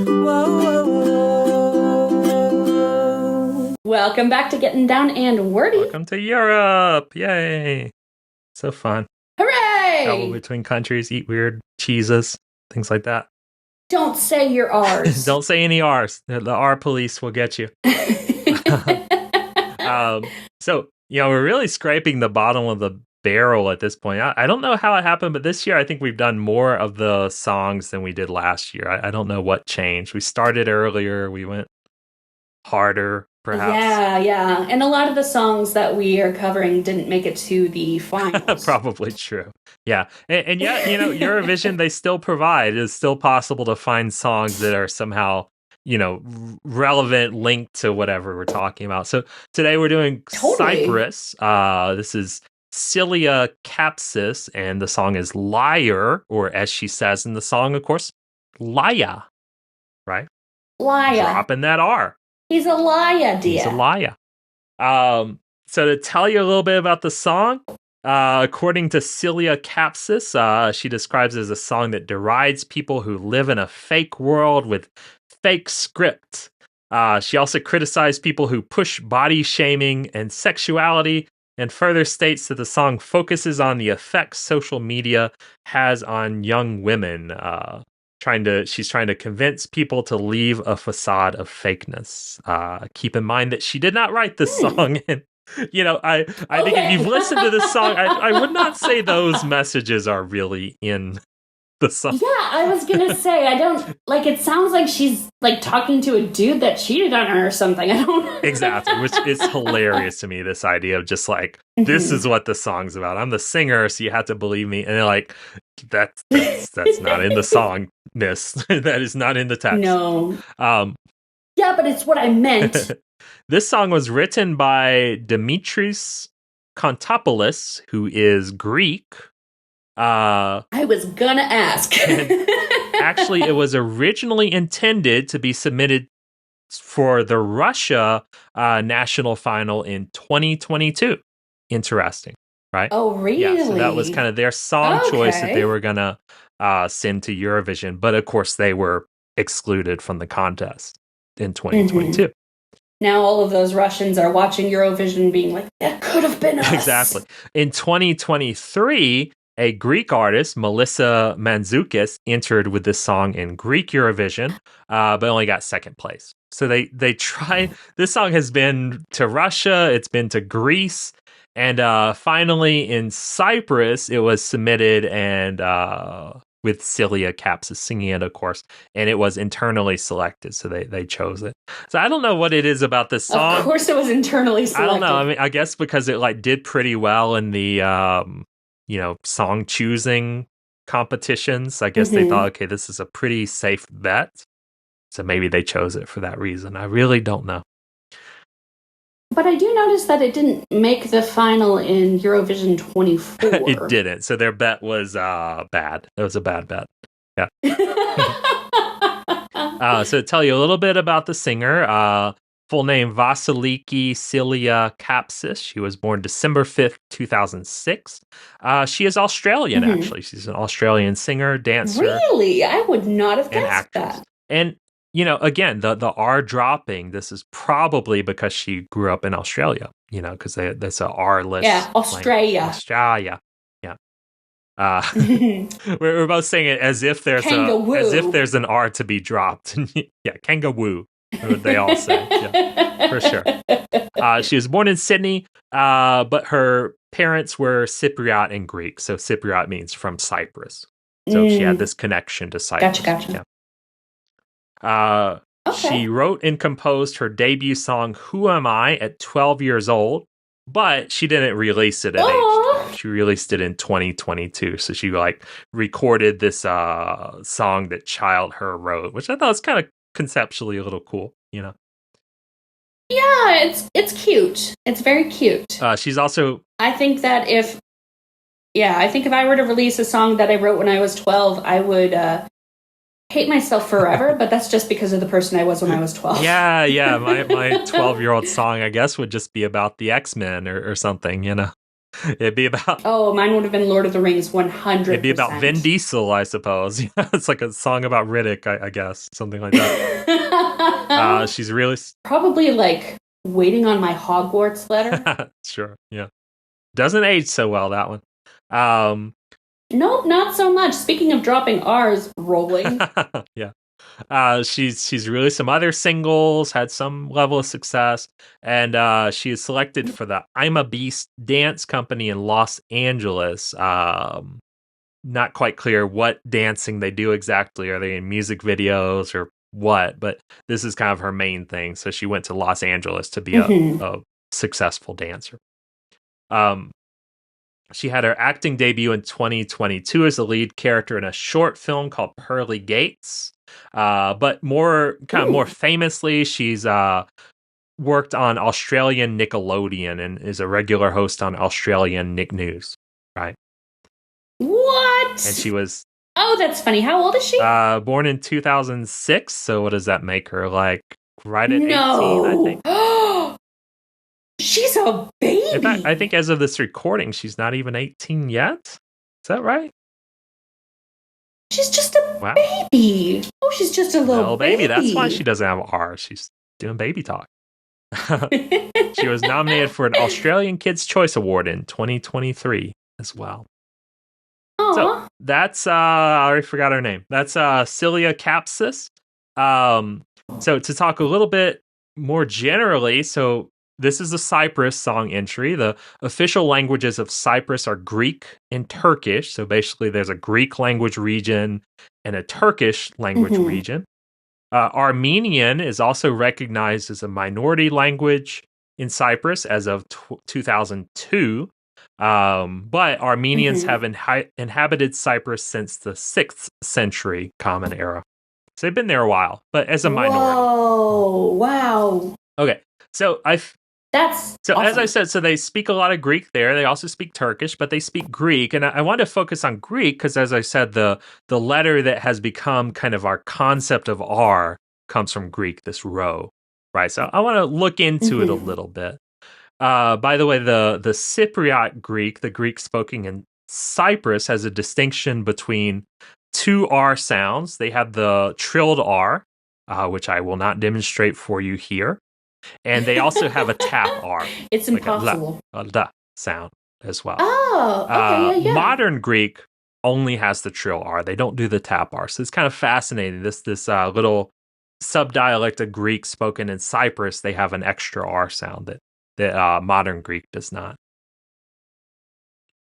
Whoa, whoa, whoa. Welcome back to Getting Down and Wordy. Welcome to Europe. Yay. So fun. Hooray! Travel between countries, eat weird cheeses, things like that. Don't say your R's. Don't say any R's. The R police will get you. So, we're really scraping the bottom of the barrel at this point. I don't know how it happened, but this year I think we've done more of the songs than we did last year. I don't know what changed. We started earlier. We went harder, perhaps. Yeah. And a lot of the songs that we are covering didn't make it to the finals. Probably true. Yeah. And yet, Eurovision, they still provide. It's still possible to find songs that are somehow, relevant, linked to whatever we're talking about. So today we're doing Cyprus. This is Cilia Capsis, and the song is Liar, or as she says in the song, of course, Liar. Right? Liar. Dropping that R. He's a liar, dear. He's a liar. So to tell you a little bit about the song, according to Cilia Capsis, she describes it as a song that derides people who live in a fake world with fake script. She also criticized people who push body shaming and sexuality, and further states that the song focuses on the effects social media has on young women. She's trying to convince people to leave a facade of fakeness. Keep in mind that she did not write this song. And, I think if you've listened to this song, I would not say those messages are really in the song. Yeah, I was gonna say, it sounds like she's like talking to a dude that cheated on her or something. I don't Exactly, which is hilarious to me, this idea of just like, this is what the song's about. I'm the singer, so you have to believe me. And they're like, that's not in the song, miss. That is not in the text. No. Yeah, but it's what I meant. This song was written by Dimitris Kontopoulos, who is Greek. I was gonna ask. Actually, it was originally intended to be submitted for the Russia national final in 2022. Interesting, right? Oh, really? Yeah, so that was kind of their song choice that they were gonna send to Eurovision, but of course they were excluded from the contest in 2022. Mm-hmm. Now all of those Russians are watching Eurovision being like, that could have been us. Exactly. In 2023, a Greek artist, Melissa Manzoukis, entered with this song in Greek Eurovision, but only got second place. So they tried. This song has been to Russia, it's been to Greece, and finally in Cyprus, it was submitted and with Cilia Capsis singing it, of course, and it was internally selected, so they chose it. So I don't know what it is about this song. Of course, it was internally selected. I don't know. I mean, I guess because it did pretty well in the song choosing competitions. I guess they thought, okay, this is a pretty safe bet. So maybe they chose it for that reason. I really don't know. But I do notice that it didn't make the final in Eurovision 24. It didn't. So their bet was bad. It was a bad bet. Yeah. So to tell you a little bit about the singer, full name Vasiliki Cilia Capsis. She was born December 5th, 2006. She is Australian, actually. She's an Australian singer, dancer. Really? I would not have guessed that. And, again, the R dropping, this is probably because she grew up in Australia, because that's a R-less. Yeah, Australia. Australia. Yeah. We're both saying it as if there's an R to be dropped. Yeah, kangaroo. They all say, yeah, for sure. She was born in Sydney, but her parents were Cypriot and Greek. So Cypriot means from Cyprus. So she had this connection to Cyprus. Gotcha. Yeah. Okay. She wrote and composed her debut song, Who Am I, at 12 years old, but she didn't release it at age 12. She released it in 2022. So she recorded this song that child her wrote, which I thought was kind of conceptually a little cool, you know? Yeah, it's cute. It's very cute. She's also... I think if I were to release a song that I wrote when I was 12, I would hate myself forever, but that's just because of the person I was when I was 12. Yeah. My 12-year-old song, I guess, would just be about the X-Men or something, you know? It'd be about... Oh, mine would have been Lord of the Rings, 100%. It'd be about Vin Diesel, I suppose. It's like a song about Riddick, I guess. Something like that. She's really... Probably waiting on my Hogwarts letter. Sure, yeah. Doesn't age so well, that one. Nope, not so much. Speaking of dropping R's, rolling. Yeah. She's released some other singles, had some level of success, and she is selected for the I'm a Beast dance company in Los Angeles. Not quite clear what dancing they do exactly. Are they in music videos or what? But this is kind of her main thing. So she went to Los Angeles to be a successful dancer. She had her acting debut in 2022 as a lead character in a short film called Pearly Gates. But more famously, she's worked on Australian Nickelodeon and is a regular host on Australian Nick News. Right? What? And she was... Oh, that's funny. How old is she? Born in 2006. So what does that make her? Right at 18, I think. She's a baby. In fact, I think as of this recording, she's not even 18 yet. Is that right? She's just a baby. Oh, she's just a little baby. That's why she doesn't have R. She's doing baby talk. She was nominated for an Australian Kids' Choice Award in 2023 as well. Aww. So that's, I already forgot her name. That's Cilia Capsis. So to talk a little bit more generally, so this is a Cyprus song entry. The official languages of Cyprus are Greek and Turkish. So basically there's a Greek language region and a Turkish language region. Armenian is also recognized as a minority language in Cyprus as of 2002. But Armenians have inhabited Cyprus since the 6th century Common Era. So they've been there a while, but as a minority. Oh, wow. Okay, so That's awesome. As I said, so they speak a lot of Greek there. They also speak Turkish, but they speak Greek. And I want to focus on Greek because, as I said, the letter that has become kind of our concept of R comes from Greek, this rho, right? So I want to look into it a little bit. By the way, the Cypriot Greek, the Greek spoken in Cyprus, has a distinction between two R sounds. They have the trilled R, which I will not demonstrate for you here. And they also have a tap R. It's impossible. A la sound as well. Oh, okay, yeah. Modern Greek only has the trill R. They don't do the tap R. So it's kind of fascinating. This little subdialect of Greek spoken in Cyprus, they have an extra R sound that modern Greek does not.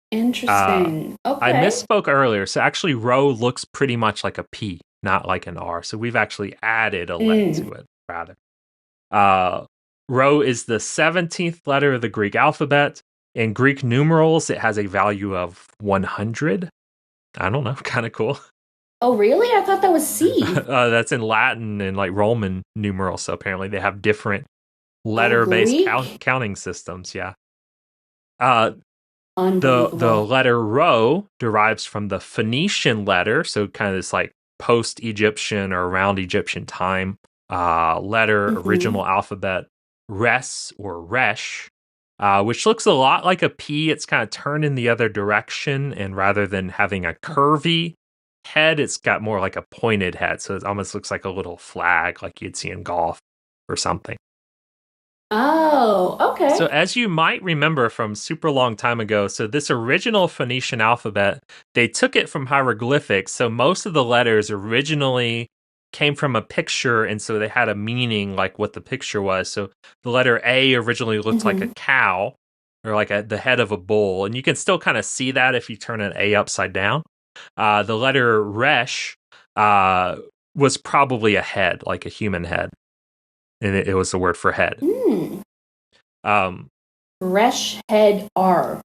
Interesting. Okay. I misspoke earlier. So actually, rho looks pretty much like a P, not like an R. So we've actually added a let to it, rather. Rho is the 17th letter of the Greek alphabet. In Greek numerals, it has a value of 100. I don't know, kind of cool. Oh, really? I thought that was C. That's in Latin and Roman numerals. So apparently they have different letter-based counting systems. Yeah. The letter rho derives from the Phoenician letter. So kind of this post-Egyptian or around Egyptian time letter, original alphabet, res or resh, which looks a lot like a P. It's kind of turned in the other direction, and rather than having a curvy head, it's got more like a pointed head. So it almost looks like a little flag like you'd see in golf or something. Oh, okay. So as you might remember from super long time ago, so this original Phoenician alphabet, they took it from hieroglyphics. So most of the letters originally came from a picture, and so they had a meaning like what the picture was. So the letter A originally looked like a cow or like the head of a bull, and you can still kind of see that if you turn an A upside down. The letter Resh was probably a head, like a human head, and it was the word for head. Resh, head, R.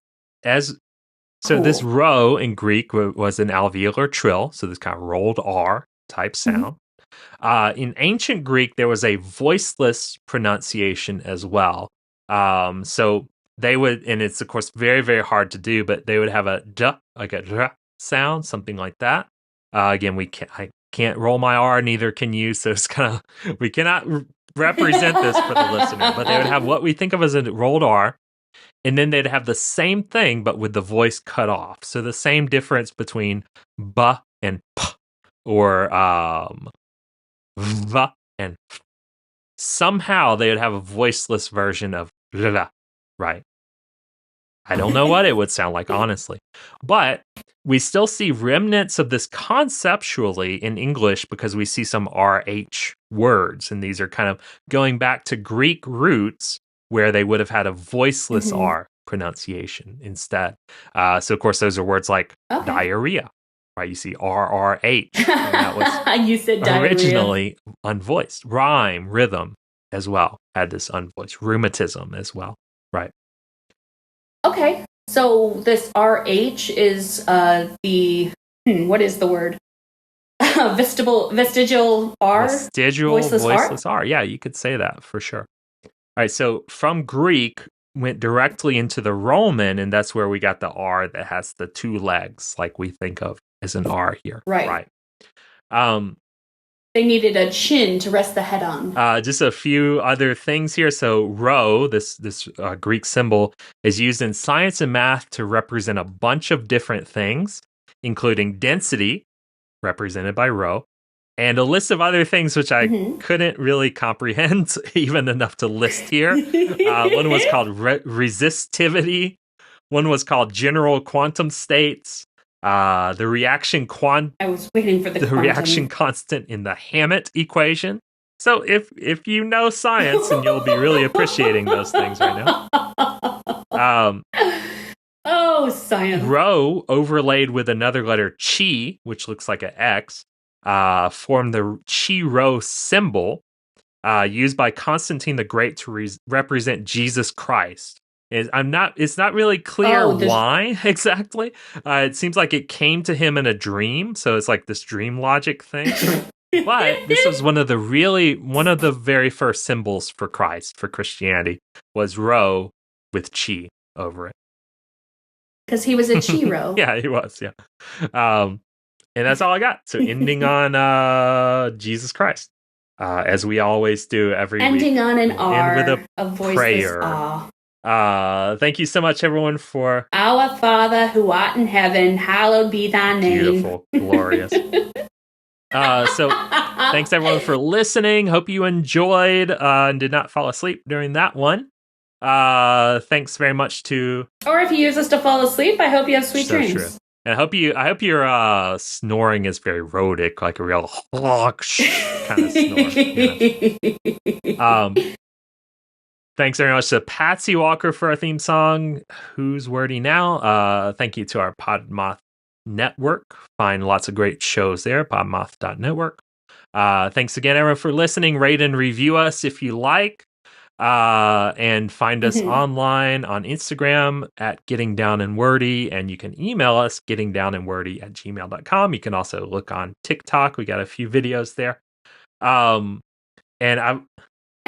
So this rho in Greek was an alveolar trill, so this kind of rolled R type sound. In ancient Greek, there was a voiceless pronunciation as well. So they would, and it's of course very, very hard to do, but they would have a d, like a dr sound, something like that. Again, I can't roll my R, neither can you, so it's kind of, we cannot represent this for the listener, but they would have what we think of as a rolled R. And then they'd have the same thing, but with the voice cut off. So the same difference between b and p, or v and f. Somehow they would have a voiceless version of la, right? I don't know what it would sound like, honestly. But we still see remnants of this conceptually in English because we see some RH words. And these are kind of going back to Greek roots, where they would have had a voiceless R pronunciation instead. So, of course, those are words like diarrhea, right? You see RRH. That was you said diarrhea. Originally unvoiced. Rhyme, rhythm as well had this unvoiced. Rheumatism as well, right? Okay. So this RH is the, what is the word? Vestigial R? Vestigial voiceless R. Yeah, you could say that for sure. All right, so from Greek went directly into the Roman, and that's where we got the R that has the two legs, like we think of as an R here. Right. They needed a chin to rest the head on. Just a few other things here. So rho, this Greek symbol, is used in science and math to represent a bunch of different things, including density, represented by rho, and a list of other things which I couldn't really comprehend, even enough to list here. One was called resistivity. One was called general quantum states. The reaction I was waiting for the reaction constant in the Hammett equation. So if you know science, and you'll be really appreciating those things right now. Science. Rho overlaid with another letter chi, which looks like an X, formed the chi-rho symbol used by Constantine the Great to represent Jesus Christ. It's not really clear why exactly. It seems like it came to him in a dream, so it's like this dream logic thing. But this was one of the very first symbols for Christ, for Christianity, was rho with chi over it. Because he was a chi-rho. Yeah, he was, yeah. And that's all I got. So ending on Jesus Christ, as we always do every week. Ending on an R, end with a voiceless prayer. Thank you so much, everyone, for Our Father who art in heaven, hallowed be thy name. Beautiful, glorious. So thanks everyone for listening. Hope you enjoyed and did not fall asleep during that one. Thanks very much to. Or if you use us to fall asleep, I hope you have sweet dreams. True. And I hope your snoring is very rhotic, like a real kind of snore. Thanks very much to Patsy Walker for our theme song, Who's Wordy Now? Thank you to our Podmoth Network. Find lots of great shows there, podmoth.network. Thanks again, everyone, for listening. Rate and review us if you like. And find us online on Instagram at Getting Down and Wordy, and you can email us gettingdownandwordy@gmail.com. You can also look on TikTok. We got a few videos there.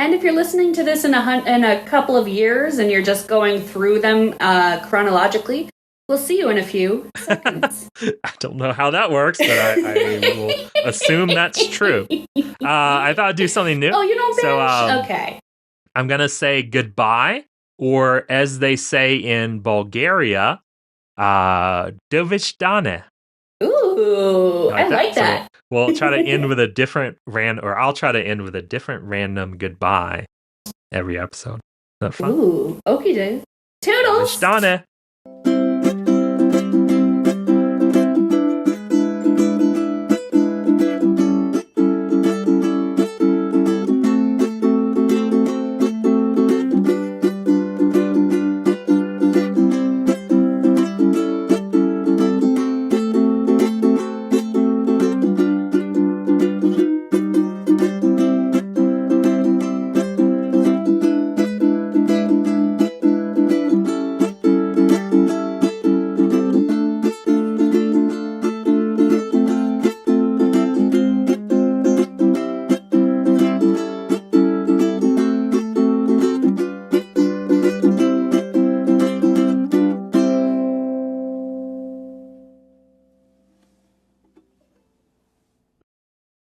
And if you're listening to this in a couple of years and you're just going through them chronologically, we'll see you in a few seconds. I don't know how that works, but I will assume that's true. I thought I'd do something new. Oh, you don't binge? Okay. I'm going to say goodbye, or as they say in Bulgaria, do viđenja. Ooh, I like that. So we'll try to end with a different I'll try to end with a different random goodbye every episode. Is that fun? Ooh, okie doke. Toodles! Do viđenja.